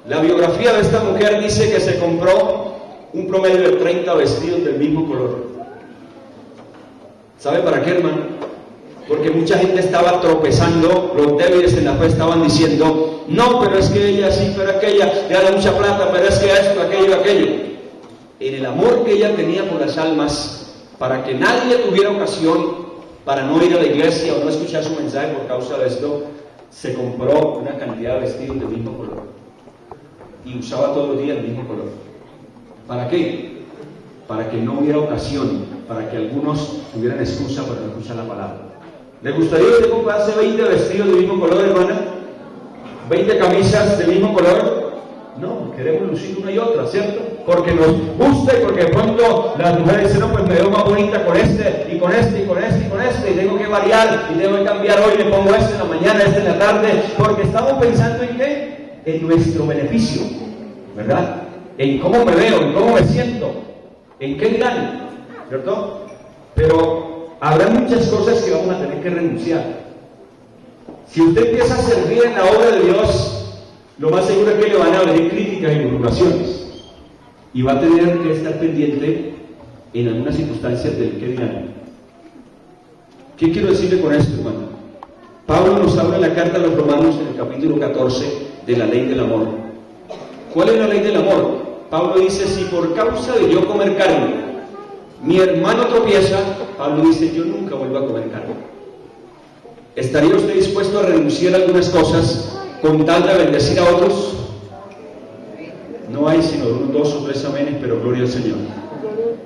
La biografía de esta mujer dice que se compró un promedio de 30 vestidos del mismo color. ¿Sabe para qué, hermano? Porque mucha gente estaba tropezando, los débiles en la fe estaban diciendo, no, pero es que ella sí, pero aquella, le da mucha plata, pero es que esto, aquello. En el amor que ella tenía por las almas, para que nadie tuviera ocasión para no ir a la iglesia o no escuchar su mensaje por causa de esto, se compró una cantidad de vestidos del mismo color y usaba todos los días el mismo color. ¿Para qué? Para que no hubiera ocasión, para que algunos tuvieran excusa para no escuchar la palabra. ¿Le gustaría usted comprarse 20 vestidos del mismo color, hermana? ¿20 camisas del mismo color? No, queremos lucir una y otra, ¿cierto? Porque nos gusta y porque de pronto las mujeres dicen, no, pues me veo más bonita con este, y con este, y con este, y con este, y tengo que variar, y tengo que cambiar hoy, me pongo este en la mañana, este en la tarde, porque estamos pensando en ¿qué? En nuestro beneficio, ¿verdad? En cómo me veo, en cómo me siento, en qué dirán, ¿cierto? Pero habrá muchas cosas que vamos a tener que renunciar. Si usted empieza a servir en la obra de Dios, lo más seguro es que le van a venir críticas y murmuraciones, y va a tener que estar pendiente en algunas circunstancias del que dirán. ¿Qué quiero decirle con esto, hermano? Pablo nos habla en la carta a los Romanos, en el capítulo 14, de la ley del amor. ¿Cuál es la ley del amor? Pablo dice, si por causa de yo comer carne, mi hermano tropieza, Pablo dice, yo nunca vuelvo a comer carne. ¿Estaría usted dispuesto a renunciar a algunas cosas con tal de bendecir a otros? No hay sino unos 2 o 3 amenes, pero gloria al Señor.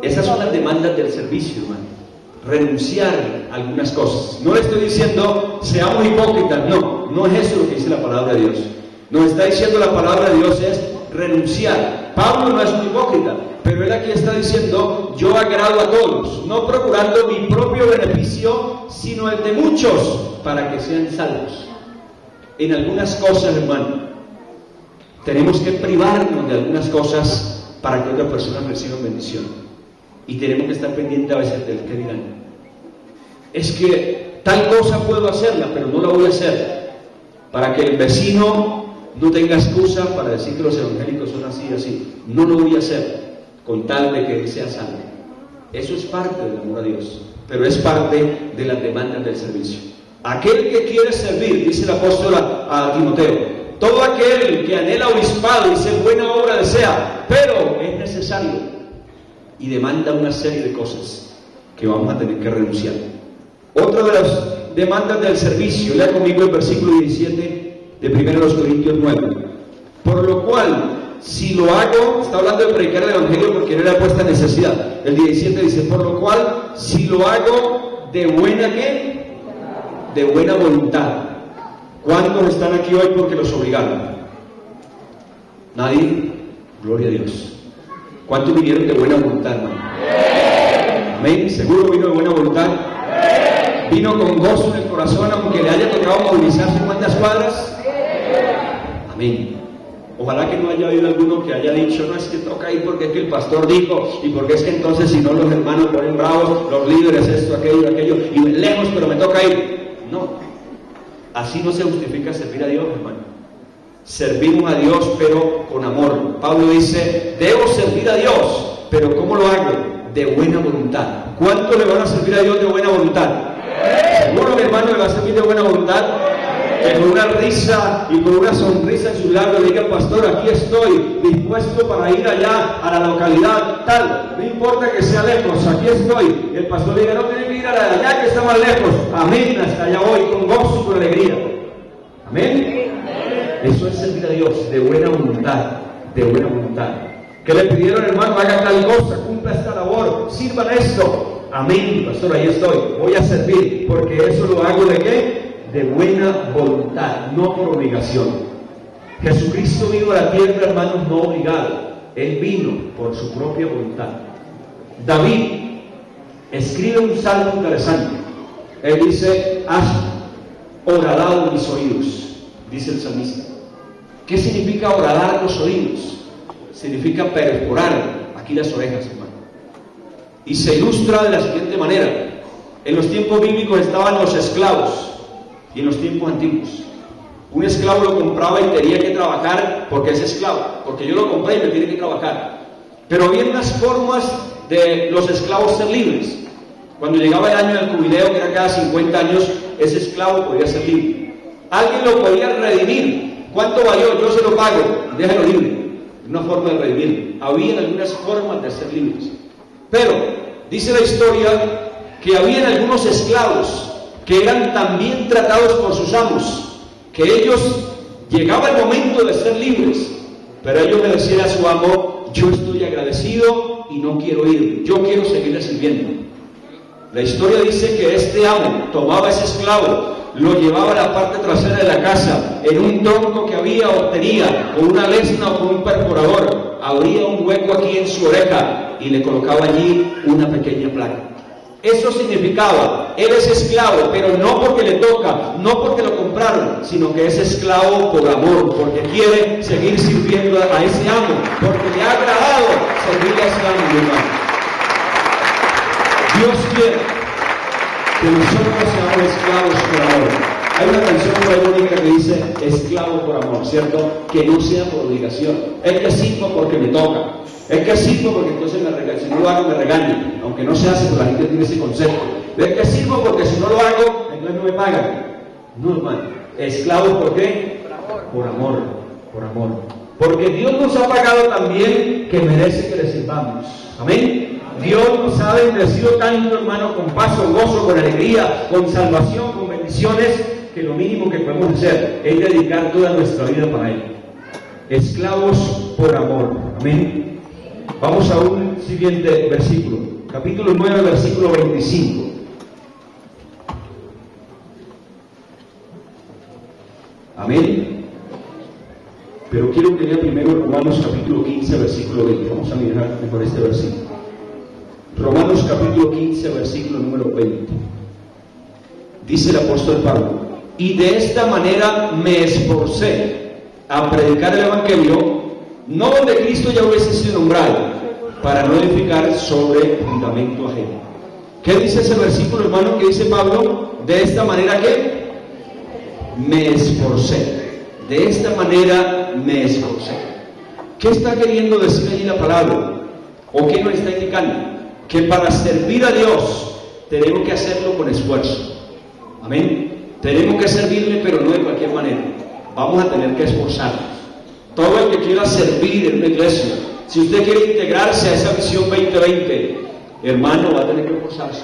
Esas son las demandas del servicio, hermano. Renunciar a algunas cosas. No le estoy diciendo seamos hipócritas, no es eso lo que dice la palabra de Dios. Nos está diciendo la palabra de Dios es renunciar. Pablo no es un hipócrita, pero él aquí está diciendo, yo agrado a todos, no procurando mi propio beneficio, sino el de muchos, para que sean salvos. En algunas cosas, hermano, tenemos que privarnos de algunas cosas para que otras personas reciban bendición. Y tenemos que estar pendientes a veces del que dirán. Es que tal cosa puedo hacerla, pero no la voy a hacer, para que el vecino no tenga excusa para decir que los evangélicos son así y así. No lo voy a hacer, con tal de que él sea salvo. Eso es parte del amor a Dios, pero es parte de las demandas del servicio. Aquel que quiere servir, dice el apóstol a Timoteo, todo aquel que anhela obispado y ser buena obra desea, pero es necesario y demanda una serie de cosas que vamos a tener que renunciar. Otro demandas del servicio. Lea conmigo el versículo 17 de 1 Corintios 9. Por lo cual, si lo hago, está hablando de predicar el evangelio porque no era puesta necesidad. El 17 dice, por lo cual, si lo hago de buena, ¿qué? De buena voluntad. ¿Cuántos están aquí hoy porque los obligaron? ¿Nadie? Gloria a Dios. ¿Cuántos vinieron de buena voluntad, hermano? Amén. ¿Seguro vino de buena voluntad? ¿Vino con gozo en el corazón aunque le haya tocado movilizarse cuantas cuadras? Amén. Ojalá que no haya habido alguno que haya dicho, no, es que toca ir porque es que el pastor dijo, y porque es que entonces si no los hermanos ponen bravos, los líderes, esto, aquello, y me lejos, pero me toca ir. No, así no se justifica servir a Dios, hermano. Servimos a Dios, pero con amor. Pablo dice, debo servir a Dios, pero ¿cómo lo hago? De buena voluntad. ¿Cuánto le van a servir a Dios de buena voluntad? ¿Seguro mi hermano le va a servir de buena voluntad? Que con una risa y con una sonrisa en sus labios diga, pastor, aquí estoy dispuesto para ir allá a la localidad tal, no importa que sea lejos, aquí estoy. El pastor diga, no tiene que ir a la de allá que está más lejos. Amén, hasta allá voy con gozo y con alegría. Amén. Eso es servir a Dios de buena voluntad, de buena voluntad. Que le pidieron, hermano, haga tal cosa, cumpla esta labor, sirvan esto. Amén, pastor, ahí estoy, voy a servir, porque eso lo hago de qué? De buena voluntad, no por obligación. Jesucristo vino a la tierra, hermanos, no obligado. Él vino por su propia voluntad. David escribe un salmo interesante. Él dice, has horadado mis oídos, dice el salmista. ¿Qué significa horadar los oídos? Significa perforar aquí las orejas, hermano. Y se ilustra de la siguiente manera. En los tiempos bíblicos estaban los esclavos. Y en los tiempos antiguos, un esclavo lo compraba y tenía que trabajar porque es esclavo, porque yo lo compré y me tiene que trabajar. Pero había unas formas de los esclavos ser libres. Cuando llegaba el año del jubileo, que era cada 50 años, ese esclavo podía ser libre. Alguien lo podía redimir. ¿Cuánto valió? Yo se lo pago, déjalo libre. Una forma de redimir. Había algunas formas de ser libres. Pero dice la historia que había algunos esclavos que eran también tratados por sus amos, que ellos llegaba el momento de ser libres, pero ellos le decían a su amo, yo estoy agradecido y no quiero ir, yo quiero seguirle sirviendo. La historia dice que este amo tomaba a ese esclavo, lo llevaba a la parte trasera de la casa, en un tronco que había o tenía, con una lesna o con un perforador, abría un hueco aquí en su oreja y le colocaba allí una pequeña placa. Eso significaba, él es esclavo, pero no porque le toca, no porque lo compraron, sino que es esclavo por amor, porque quiere seguir sirviendo a ese amo, porque le ha agradado servir a ese amo, mi hermano. Dios quiere que nosotros seamos esclavos por amor. Hay una canción muy bonita que dice, esclavo por amor, ¿cierto? Que no sea por obligación. Es que sirvo porque me toca. Es que sirvo porque entonces me regañan. Si no lo hago me regañan. Aunque no se hace, pues la gente tiene ese concepto. Es que sirvo porque si no lo hago, entonces no me pagan. No, hermano. Esclavo, ¿por qué? Por amor. Por amor. Porque Dios nos ha pagado también que merece que le sirvamos. Amén. Dios nos ha bendecido tanto, hermano, con paz, con gozo, con alegría, con salvación, con bendiciones, que lo mínimo que podemos hacer es dedicar toda nuestra vida para Él. Esclavos por amor. Amén. Vamos a un siguiente versículo. Capítulo 9, versículo 25. Amén. Pero quiero que lea primero Romanos capítulo 15, versículo 20. Vamos a mirar mejor este versículo. Romanos capítulo 15, versículo número 20. Dice el apóstol Pablo, y de esta manera me esforcé a predicar el evangelio, no donde Cristo ya hubiese sido nombrado, para no edificar sobre fundamento ajeno. ¿Qué dice ese versículo, hermano? ¿Qué dice Pablo? De esta manera que me esforcé. De esta manera me esforcé. ¿Qué está queriendo decir allí la palabra? ¿O qué nos está indicando? Que para servir a Dios tenemos que hacerlo con esfuerzo. Amén. Tenemos que servirle, pero no de cualquier manera. Vamos a tener que esforzarnos. Todo el que quiera servir en una iglesia, si usted quiere integrarse a esa visión 2020, hermano, va a tener que esforzarse.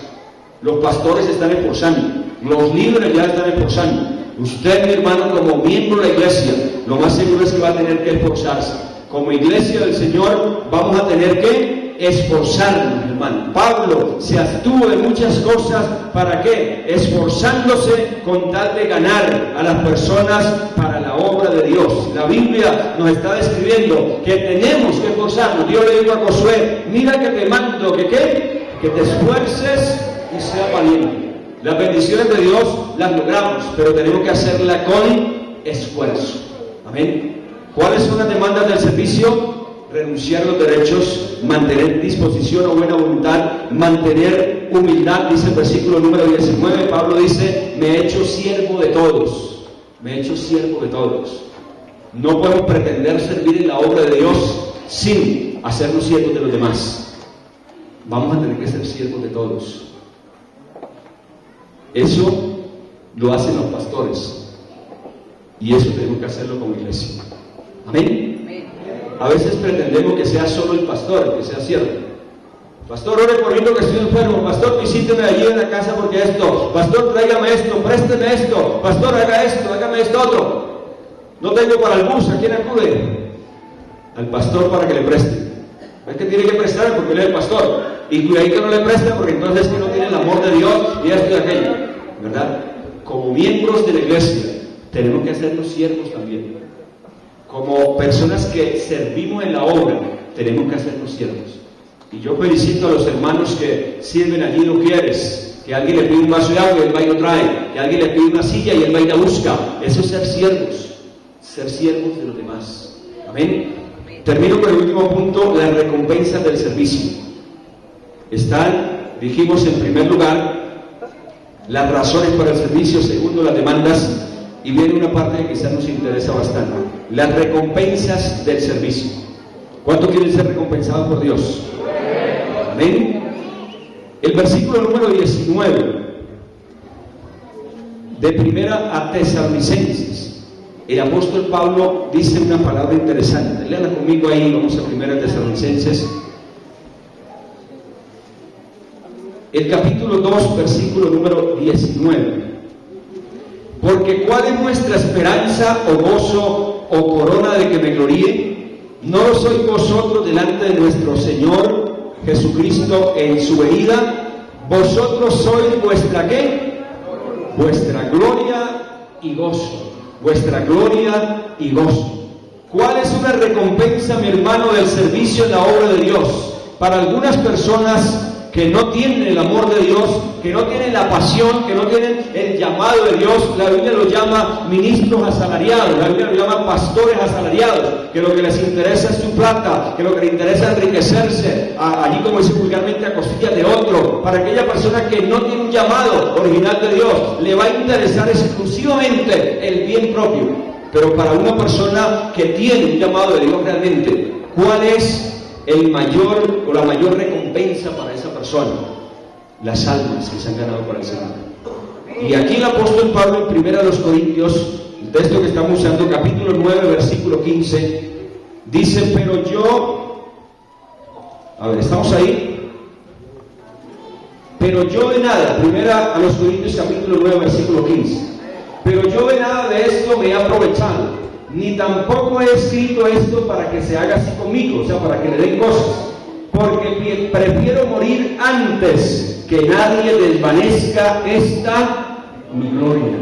Los pastores están esforzando, los líderes ya están esforzando. Usted, mi hermano, como miembro de la iglesia, lo más seguro es que va a tener que esforzarse. Como iglesia del Señor vamos a tener que esforzarnos, hermano. Pablo se abstuvo de muchas cosas. ¿Para qué? Esforzándose con tal de ganar a las personas para la obra de Dios. La Biblia nos está describiendo que tenemos que esforzarnos. Dios le dijo a Josué: mira que te mando que te esfuerces y sea valiente. Las bendiciones de Dios las logramos, pero tenemos que hacerla con esfuerzo. Amén. ¿Cuáles son las demandas del servicio? Renunciar a los derechos, mantener disposición o buena voluntad, mantener humildad. Dice el versículo número 19, Pablo dice: me he hecho siervo de todos. Me he hecho siervo de todos. No podemos pretender servir en la obra de Dios sin hacernos siervos de los demás. Vamos a tener que ser siervos de todos. Eso lo hacen los pastores, y eso tenemos que hacerlo como iglesia. Amén. A veces pretendemos que sea solo el pastor, que sea siervo. Pastor, ore por mí porque estoy enfermo. Pastor, visíteme allí en la casa porque esto. Pastor, tráigame esto, présteme esto. Pastor, haga esto, hágame esto otro. No tengo para el bus, ¿a quién acude? Al pastor para que le preste. Es que tiene que prestar porque él es el pastor. Y cuidadito no le presta porque entonces es que no tiene el amor de Dios y esto y aquello, ¿verdad? Como miembros de la iglesia tenemos que hacernos siervos también. Como personas que servimos en la obra tenemos que hacernos siervos. Y yo felicito a los hermanos que sirven allí doquieres, que alguien le pide un vaso de agua y él va y lo trae, que alguien le pide una silla y él va y la busca. Eso es ser siervos de los demás. Amén. Termino con el último punto: las recompensas del servicio. Están, dijimos, en primer lugar, las razones para el servicio; segundo, las demandas, y viene una parte que quizás nos interesa bastante: las recompensas del servicio. ¿Cuánto quieren ser recompensados por Dios? Amén. El versículo número 19 de Primera a Tesalonicenses, el apóstol Pablo dice una palabra interesante. Léala conmigo ahí, vamos a Primera Tesalonicenses, el capítulo 2, versículo número 19. Porque ¿cuál es nuestra esperanza o gozo o corona de que me gloríe? ¿No lo sois vosotros delante de nuestro Señor Jesucristo en su venida? Vosotros sois vuestra ¿qué? Vuestra gloria y gozo. Vuestra gloria y gozo. ¿Cuál es una recompensa, mi hermano, del servicio en la obra de Dios? Para algunas personas que no tienen el amor de Dios, que no tienen la pasión, que no tienen el llamado de Dios, la Biblia los llama ministros asalariados, la Biblia los llama pastores asalariados, que lo que les interesa es su plata, que lo que les interesa es enriquecerse, allí como dice vulgarmente, a costillas de otro. Para aquella persona que no tiene un llamado original de Dios, le va a interesar exclusivamente el bien propio. Pero para una persona que tiene un llamado de Dios realmente, ¿cuál es el mayor o la mayor recompensa para esa persona? Las almas que se han ganado para el Señor. Y aquí el apóstol Pablo en 1 Corintios, el texto que estamos usando, capítulo 9, versículo 15, dice: pero yo, a ver, ¿estamos ahí? Pero yo de nada, 1 Corintios capítulo 9, versículo 15, pero yo de nada de esto me he aprovechado, ni tampoco he escrito esto para que se haga así conmigo, o sea, para que le den cosas, porque prefiero morir antes que nadie desvanezca esta mi gloria.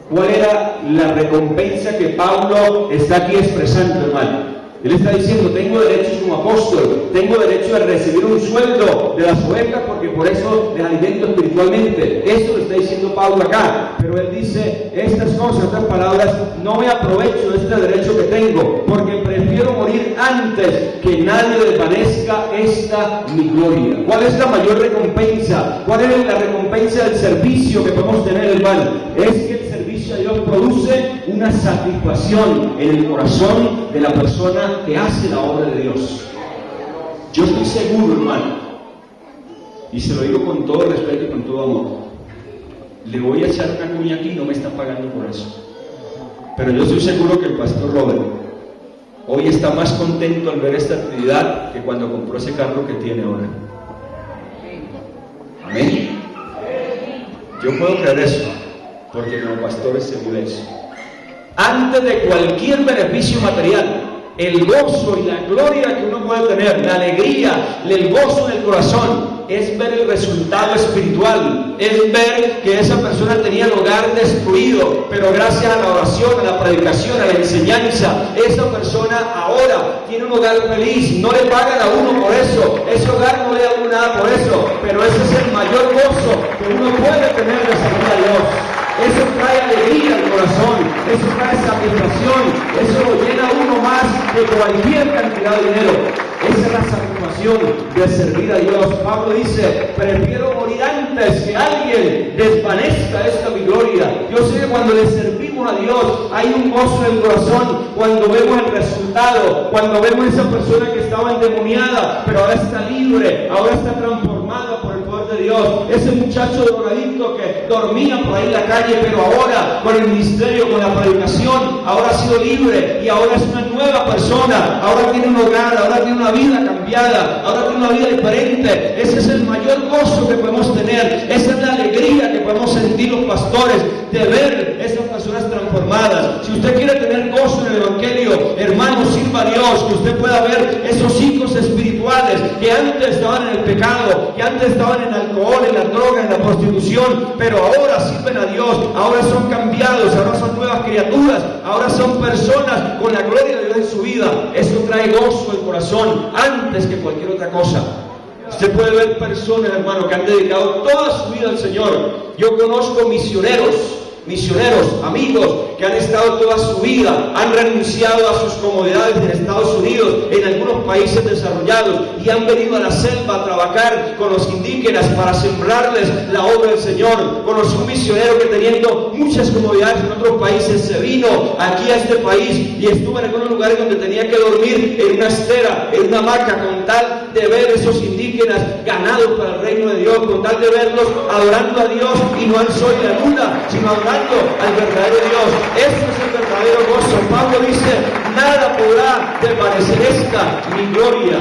¿Cuál era la recompensa que Pablo está aquí expresando, hermano? Él está diciendo: tengo derechos como apóstol, tengo derecho a recibir un sueldo de las ovejas porque por eso les alimento espiritualmente. Eso lo está diciendo Pablo acá. Pero él dice estas cosas, estas palabras: no me aprovecho de este derecho que tengo, porque prefiero morir antes que nadie desvanezca esta mi gloria. ¿Cuál es la mayor recompensa? ¿Cuál es la recompensa del servicio que podemos tener, hermano? Es que el servicio a Dios produce una satisfacción en el corazón de la persona que hace la obra de Dios. Yo estoy seguro, hermano, y se lo digo con todo respeto y con todo amor, le voy a echar una cuña aquí, no me están pagando por eso, pero yo estoy seguro que el pastor Robert hoy está más contento al ver esta actividad que cuando compró ese carro que tiene ahora. Amén. Yo puedo creer eso, porque como pastor se vive eso. Antes de cualquier beneficio material, el gozo y la gloria que uno puede tener, la alegría, el gozo en el corazón, es ver el resultado espiritual, es ver que esa persona tenía el hogar destruido, pero gracias a la oración, a la predicación, a la enseñanza, esa persona ahora tiene un hogar feliz. No le pagan a uno por eso, ese hogar no le da uno nada por eso, pero ese es el mayor gozo que uno puede tener de servir a Dios. Eso trae alegría al corazón, eso trae satisfacción, eso lo llena uno más de cualquier cantidad de dinero. Esa es la satisfacción de servir a Dios. Pablo dice, prefiero morir antes que alguien desvanezca esta mi gloria. Yo sé que cuando le servimos a Dios hay un gozo en el corazón, cuando vemos el resultado, cuando vemos a esa persona que estaba endemoniada, pero ahora está libre, ahora está transformada por el poder de Dios. Ese muchacho drogadicto que dormía por ahí en la calle, pero ahora con el ministerio, con la predicación, ahora ha sido libre y ahora es una nueva persona, ahora tiene un hogar, ahora tiene una vida cambiada, ahora tiene una vida diferente. Ese es el mayor gozo que podemos tener, esa es la alegría que podemos sentir los pastores de ver esas personas transformadas. Si usted quiere tener gozo en el Evangelio, hermano, sirva a Dios, que usted pueda ver esos hijos espirituales que antes estaban en el pecado, que antes estaban en el alcohol, en la droga, en la prostitución, pero ahora sirven a Dios, ahora son cambiados, ahora son nuevas criaturas, ahora son personas con la gloria de Dios en su vida. Eso trae gozo al corazón antes que cualquier otra cosa. Usted puede ver personas, hermano, que han dedicado toda su vida al Señor. Yo conozco misioneros, amigos, que han estado toda su vida, han renunciado a sus comodidades en Estados Unidos, en algunos países desarrollados, y han venido a la selva a trabajar con los indígenas para sembrarles la obra del Señor. Conocí un misionero que, teniendo muchas comodidades en otros países, se vino aquí a este país y estuvo en algunos lugares donde tenía que dormir en una estera, en una hamaca, con tal de ver esos indígenas ganados para el reino de Dios, con tal de verlos adorando a Dios y no al sol y la luna, sino adorando al verdadero Dios. Eso es el verdadero gozo. Pablo dice, nada podrá desvanecer esta mi gloria.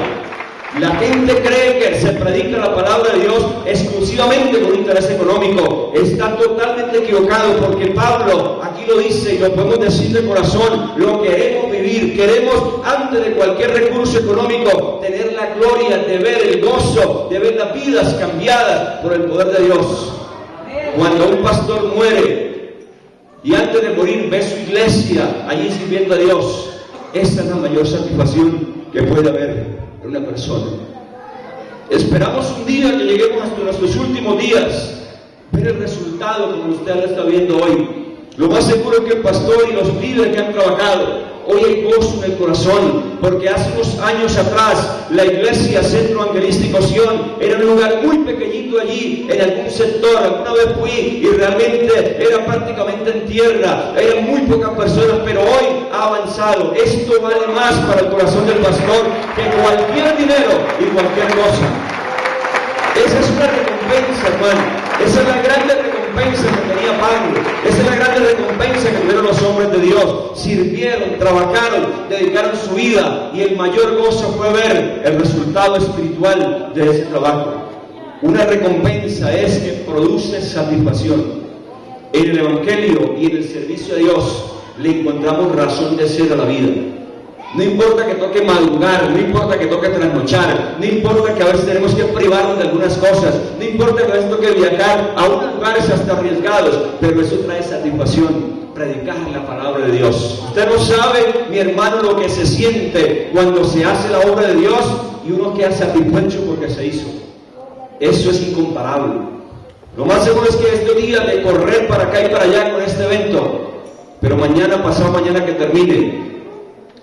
La gente cree que se predica la palabra de Dios exclusivamente con interés económico. Está totalmente equivocado, porque Pablo aquí lo dice y lo podemos decir de corazón: lo queremos vivir, queremos antes de cualquier recurso económico tener la gloria de ver el gozo, de ver las vidas cambiadas por el poder de Dios. Cuando un pastor muere y antes de morir ve su iglesia allí sirviendo a Dios, esa es la mayor satisfacción que puede haber en una persona. Esperamos un día que lleguemos hasta nuestros últimos días, ver el resultado como usted lo está viendo hoy. Lo más seguro es que el pastor y los líderes que han trabajado, hoy hay gozo en el corazón, porque hace unos años atrás la iglesia Centro Evangelístico Sion era un lugar muy pequeñito allí, en algún sector. Alguna vez fui y realmente era prácticamente en tierra, eran muy pocas personas, pero hoy ha avanzado. Esto vale más para el corazón del pastor que cualquier dinero y cualquier cosa. Esa es una recompensa, hermano. Esa es la grande recompensa que tenía Pablo. Esa es la grande recompensa que tuvieron los hombres de Dios. Sirvieron, trabajaron, dedicaron su vida, y el mayor gozo fue ver el resultado espiritual de ese trabajo. Una recompensa es que produce satisfacción. En el Evangelio y en el servicio a Dios le encontramos razón de ser a la vida. No importa que toque madrugar, no importa que toque trasnochar, no importa que a veces tenemos que privarnos de algunas cosas, no importa que a veces toque viajar a unos lugares hasta arriesgados, pero eso trae satisfacción, predicar la palabra de Dios. Usted no sabe, mi hermano, lo que se siente cuando se hace la obra de Dios y uno queda satisfecho porque se hizo. Eso es incomparable. Lo más seguro es que este día de correr para acá y para allá con este evento, pero mañana, pasado mañana que termine,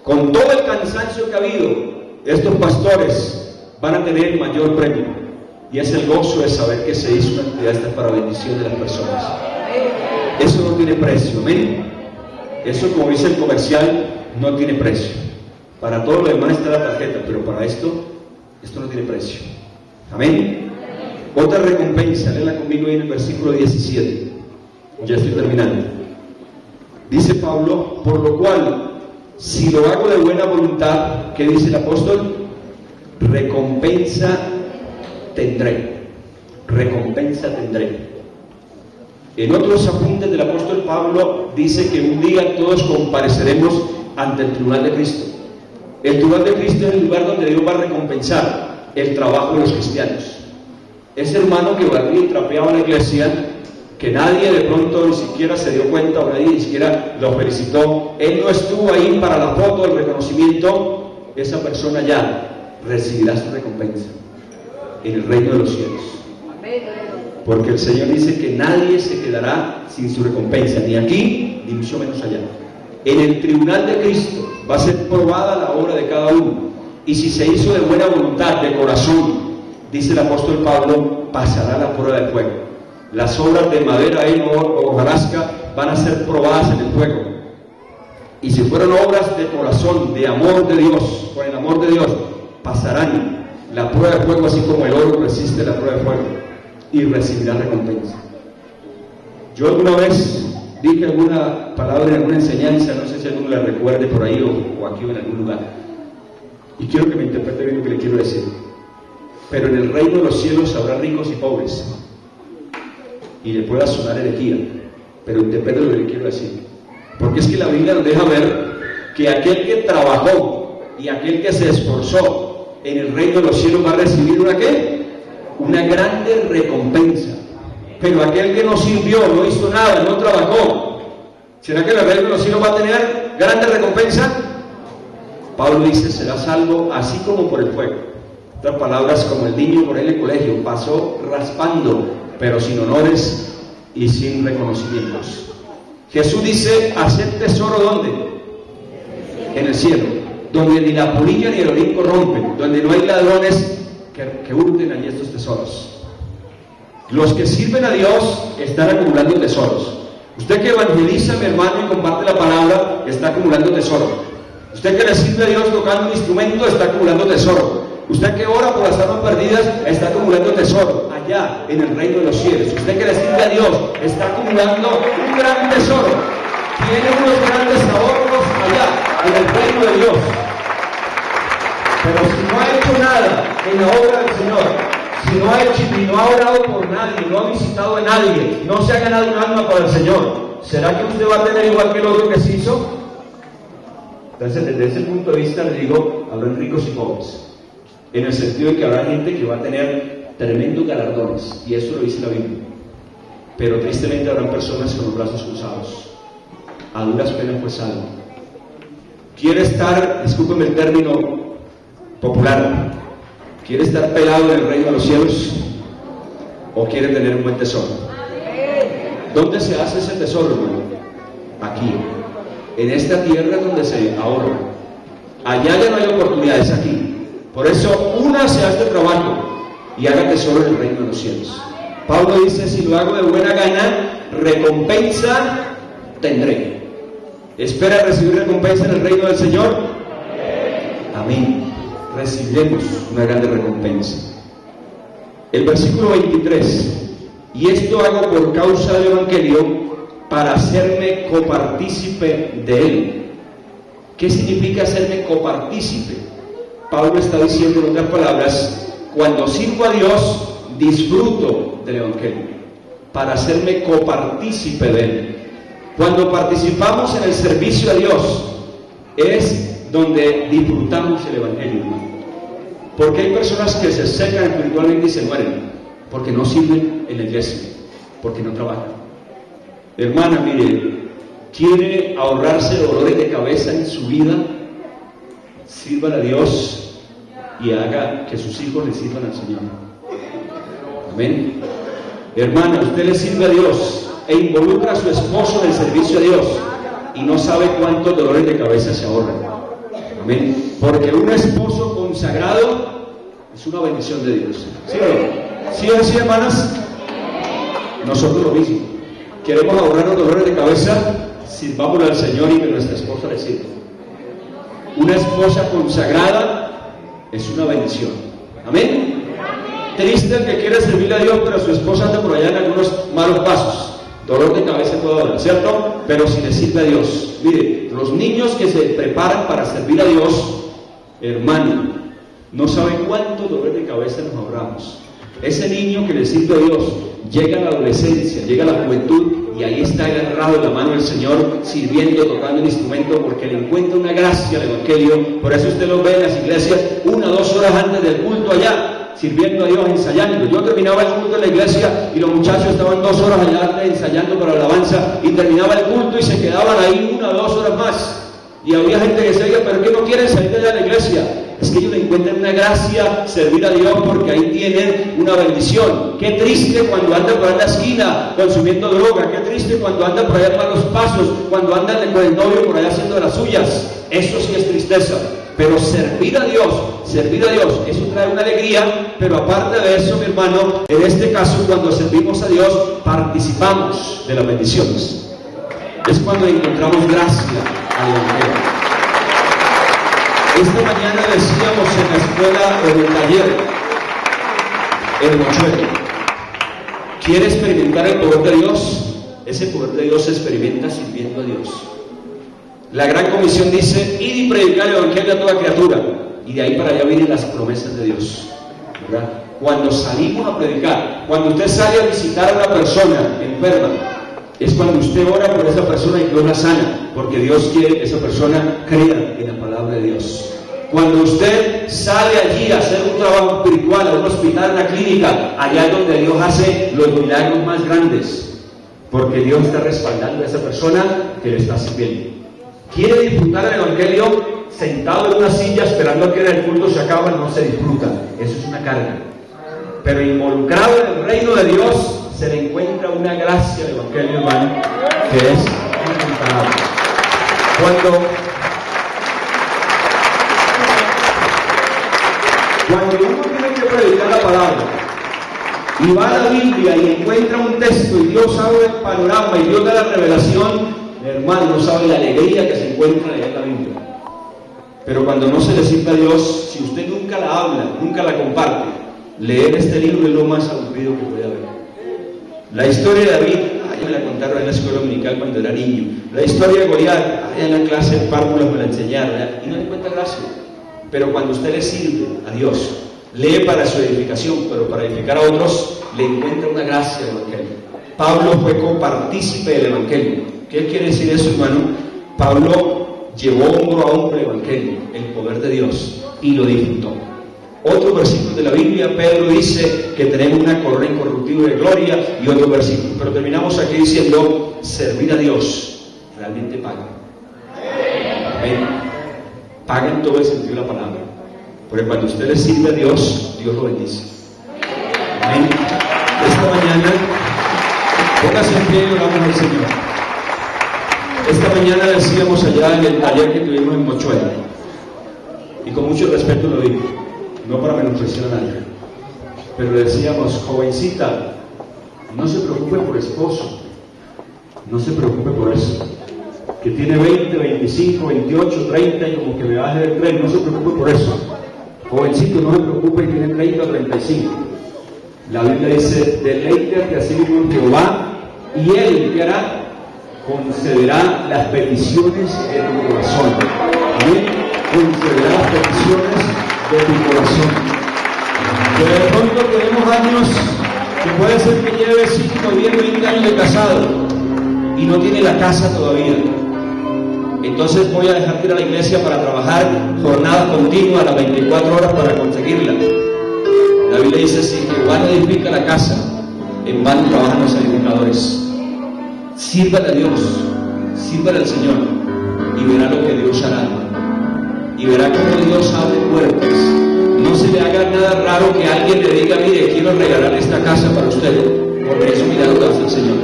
con todo el cansancio que ha habido, estos pastores van a tener el mayor premio, y es el gozo de saber que se hizo una actividad esta para bendición de las personas. Eso no tiene precio, amén. Eso, como dice el comercial, no tiene precio. Para todo lo demás está la tarjeta, pero para esto no tiene precio. Amén. Otra recompensa, léela conmigo ahí en el versículo 17. Ya estoy terminando. Dice Pablo: por lo cual, si lo hago de buena voluntad, ¿qué dice el apóstol? Recompensa tendré. Recompensa tendré. En otros apuntes del apóstol Pablo dice que un día todos compareceremos ante el tribunal de Cristo. El tribunal de Cristo es el lugar donde Dios va a recompensar el trabajo de los cristianos. Ese hermano que barría y trapeaba la iglesia, que nadie de pronto ni siquiera se dio cuenta o nadie ni siquiera lo felicitó, él no estuvo ahí para la foto, el reconocimiento, esa persona ya recibirá su recompensa en el reino de los cielos. Porque el Señor dice que nadie se quedará sin su recompensa, ni aquí, ni mucho menos allá. En el tribunal de Cristo va a ser probada la obra de cada uno, y si se hizo de buena voluntad, de corazón, dice el apóstol Pablo, pasará la prueba del fuego. Las obras de madera, heno o hojarasca van a ser probadas en el fuego, y si fueron obras de corazón, de amor de Dios, por el amor de Dios, pasarán la prueba de fuego, así como el oro resiste la prueba de fuego, y recibirá recompensa. Yo alguna vez dije alguna palabra en alguna enseñanza, no sé si alguno la recuerde por ahí o aquí o en algún lugar, y quiero que me interprete bien lo que le quiero decir. Pero en el reino de los cielos habrá ricos y pobres, y le pueda sonar herejía, pero interprete lo que le quiero decir, porque es que la Biblia nos deja ver que aquel que trabajó y aquel que se esforzó en el reino de los cielos va a recibir ¿una qué? Una grande recompensa. Pero aquel que no sirvió, no hizo nada, no trabajó, ¿será que el reino de los cielos va a tener grande recompensa? Pablo dice, será salvo así como por el fuego. Otras palabras, como el niño por ahí en el colegio, pasó raspando, pero sin honores y sin reconocimientos. Jesús dice, hacer tesoro ¿dónde? En el cielo, donde ni la polilla ni el orín corrompen, donde no hay ladrones que hurten allí estos tesoros. Los que sirven a Dios están acumulando tesoros. Usted que evangeliza, mi hermano, y comparte la palabra, está acumulando tesoro. Usted que le sirve a Dios tocando un instrumento, está acumulando tesoro. Usted que ora por las almas perdidas, está acumulando tesoro allá en el reino de los cielos. Usted que le sirve a Dios, está acumulando un gran tesoro. Tiene unos grandes ahorros allá en el reino de Dios. Pero si no ha hecho nada en la obra del Señor, si no ha hecho y no ha orado por nadie, no ha visitado a nadie, no se ha ganado un alma para el Señor, ¿será que usted va a tener igual que el otro que se hizo? Entonces, desde ese punto de vista, le digo, habrán ricos y pobres, en el sentido de que habrá gente que va a tener tremendos galardones, y eso lo dice la Biblia, pero tristemente habrán personas con los brazos cruzados, a duras penas fue salvo. Quiere estar, discúlpeme el término popular, ¿quiere estar pelado en el reino de los cielos o quiere tener un buen tesoro? ¿Dónde se hace ese tesoro, hermano? Aquí, en esta tierra donde se ahorra. Allá ya no hay oportunidades, aquí. Por eso, se hace trabajo y haga tesoro en el reino de los cielos. Pablo dice, si lo hago de buena gana, recompensa tendré. ¿Espera recibir recompensa en el reino del Señor? Amén. Recibiremos una grande recompensa. El versículo 23, y esto hago por causa del Evangelio, para hacerme copartícipe de él. ¿Qué significa hacerme copartícipe? Pablo está diciendo en otras palabras, cuando sirvo a Dios, disfruto del Evangelio, para hacerme copartícipe de él. Cuando participamos en el servicio a Dios, es donde disfrutamos el Evangelio. Porque hay personas que se secan espiritualmente y se mueren porque no sirven en la iglesia, porque no trabajan. Hermana, mire, quiere ahorrarse dolores de cabeza en su vida, sirva a Dios y haga que sus hijos le sirvan al Señor. Amén. Hermana, usted le sirve a Dios e involucra a su esposo en el servicio a Dios y no sabe cuántos dolores de cabeza se ahorran. Amén. Porque un esposo consagrado es una bendición de Dios. ¿Sí o no? ¿Sí o sí, hermanas? Nosotros lo mismo. Queremos ahorrarnos dolores de cabeza, sirvámosle al Señor y que nuestra esposa le sirva. Una esposa consagrada es una bendición. Amén. Triste el que quiere servirle a Dios, pero su esposa anda por allá en algunos malos pasos. Dolor de cabeza toda hora, ¿cierto? Pero si le sirve a Dios. Mire, los niños que se preparan para servir a Dios, hermano, no saben cuánto dolor de cabeza nos ahorramos. Ese niño que le sirve a Dios llega la adolescencia, llega la juventud, y ahí está agarrado en la mano del Señor, sirviendo, tocando un instrumento, porque le encuentra una gracia al Evangelio. Por eso usted lo ve en las iglesias 1 o 2 horas antes del culto allá, sirviendo a Dios, ensayando. Yo terminaba el culto en la iglesia y los muchachos estaban 2 horas allá ensayando para la alabanza, y terminaba el culto y se quedaban ahí 1 o 2 horas más. Y había gente que decía, pero ¿qué no quieren salir de la iglesia? Es que ellos encuentran una gracia servir a Dios, porque ahí tienen una bendición. Qué triste cuando andan por ahí en la esquina consumiendo droga, qué triste cuando andan por allá malos pasos, cuando andan con el novio por allá haciendo de las suyas. Eso sí es tristeza. Pero servir a Dios, eso trae una alegría. Pero aparte de eso, mi hermano, en este caso, cuando servimos a Dios, participamos de las bendiciones. Es cuando encontramos gracia al Evangelio. Esta mañana decíamos en la escuela, en el taller, el mochuelo. ¿Quiere experimentar el poder de Dios? Ese poder de Dios se experimenta sirviendo a Dios. La Gran Comisión dice, id y predicar el Evangelio a toda criatura. Y de ahí para allá vienen las promesas de Dios, ¿verdad? Cuando salimos a predicar, cuando usted sale a visitar a una persona enferma, es cuando usted ora por esa persona y Dios la sana, porque Dios quiere que esa persona crea en la palabra de Dios. Cuando usted sale allí a hacer un trabajo espiritual, a un hospital, a una clínica, allá es donde Dios hace los milagros más grandes, porque Dios está respaldando a esa persona que le está sirviendo. ¿Quiere disfrutar el Evangelio sentado en una silla esperando a que el culto se acabe? No se disfruta, eso es una carga. Pero involucrado en el reino de Dios, se le encuentra una gracia del Evangelio, hermano, que es incomparable. Cuando uno tiene que predicar la palabra y va a la Biblia y encuentra un texto y Dios abre el panorama y Dios da la revelación, hermano, no sabe la alegría que se encuentra en la Biblia. Pero cuando no se le sirve a Dios, si usted nunca la habla, nunca la comparte, leer este libro es lo más aburrido que puede haber. La historia de David, ya me la contaron en la escuela dominical cuando era niño. La historia de Goliat, en la clase de párvulas me la enseñaron, y no le encuentra gracia. Pero cuando usted le sirve a Dios, lee para su edificación, pero para edificar a otros, le encuentra una gracia del Evangelio. Pablo fue copartícipe del Evangelio. ¿Qué quiere decir eso, hermano? Pablo llevó hombro a hombro el Evangelio, el poder de Dios, y lo disfrutó. Otro versículo de la Biblia, Pedro dice que tenemos una corona incorruptible de gloria, y otro versículo. Pero terminamos aquí diciendo, servir a Dios realmente paga. Amén. Paga en todo el sentido de la palabra. Porque cuando usted le sirve a Dios, Dios lo bendice. Amén. Esta mañana, póngase en pie y oramos al Señor. Esta mañana decíamos allá en el taller que tuvimos en Mochuela, y con mucho respeto lo digo, no para menospreciar a nadie, pero le decíamos, jovencita, no se preocupe por esposo, no se preocupe por eso, que tiene 20, 25, 28, 30 y como que me baje del tren, no se preocupe por eso. Jovencito, no se preocupe que tiene 30 o 35. La Biblia dice, deleítate así mismo en Jehová, y Él, ¿qué hará? Concederá las peticiones de tu corazón. Amén. Concederá las peticiones de tu corazón. Que de pronto tenemos años, que puede ser que lleve 5, 10, 20 años de casado y no tiene la casa todavía. Entonces voy a dejar de ir a la iglesia para trabajar jornada continua a las 24 horas para conseguirla. La Biblia dice, si Jehová no edifica la casa, en vano trabajan los edificadores. Sírvale a Dios, sírvale al Señor, y verá lo que Dios hará. Y verá cómo Dios abre puertas. No se le haga nada raro que alguien le diga, mire, quiero regalar esta casa para usted, porque eso milagro hace el Señor.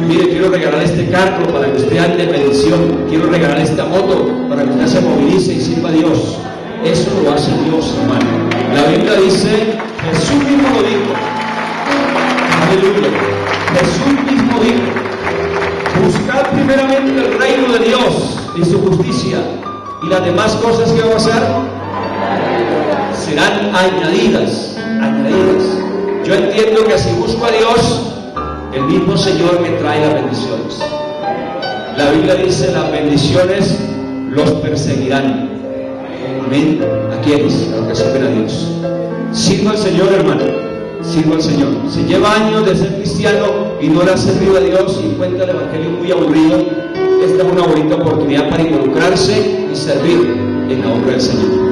Mire, quiero regalar este carro para que usted ande en bendición. Quiero regalar esta moto para que usted se movilice y sirva a Dios. Eso lo hace Dios, hermano. La Biblia dice, Jesús mismo lo dijo. Aleluya. Jesús mismo dijo, buscad primeramente el reino de Dios y su justicia, y las demás cosas que va a pasar serán añadidas. Yo entiendo que si busco a Dios, el mismo Señor me trae las bendiciones. La Biblia dice, las bendiciones los perseguirán. Amén. ¿A quiénes? A los que sirven a Dios. Sirva al Señor, hermano. sirva al Señor. Si lleva años de ser cristiano y no le ha servido a Dios y encuentra el Evangelio muy aburrido, esta es una bonita oportunidad para involucrarse y servir en la obra del Señor.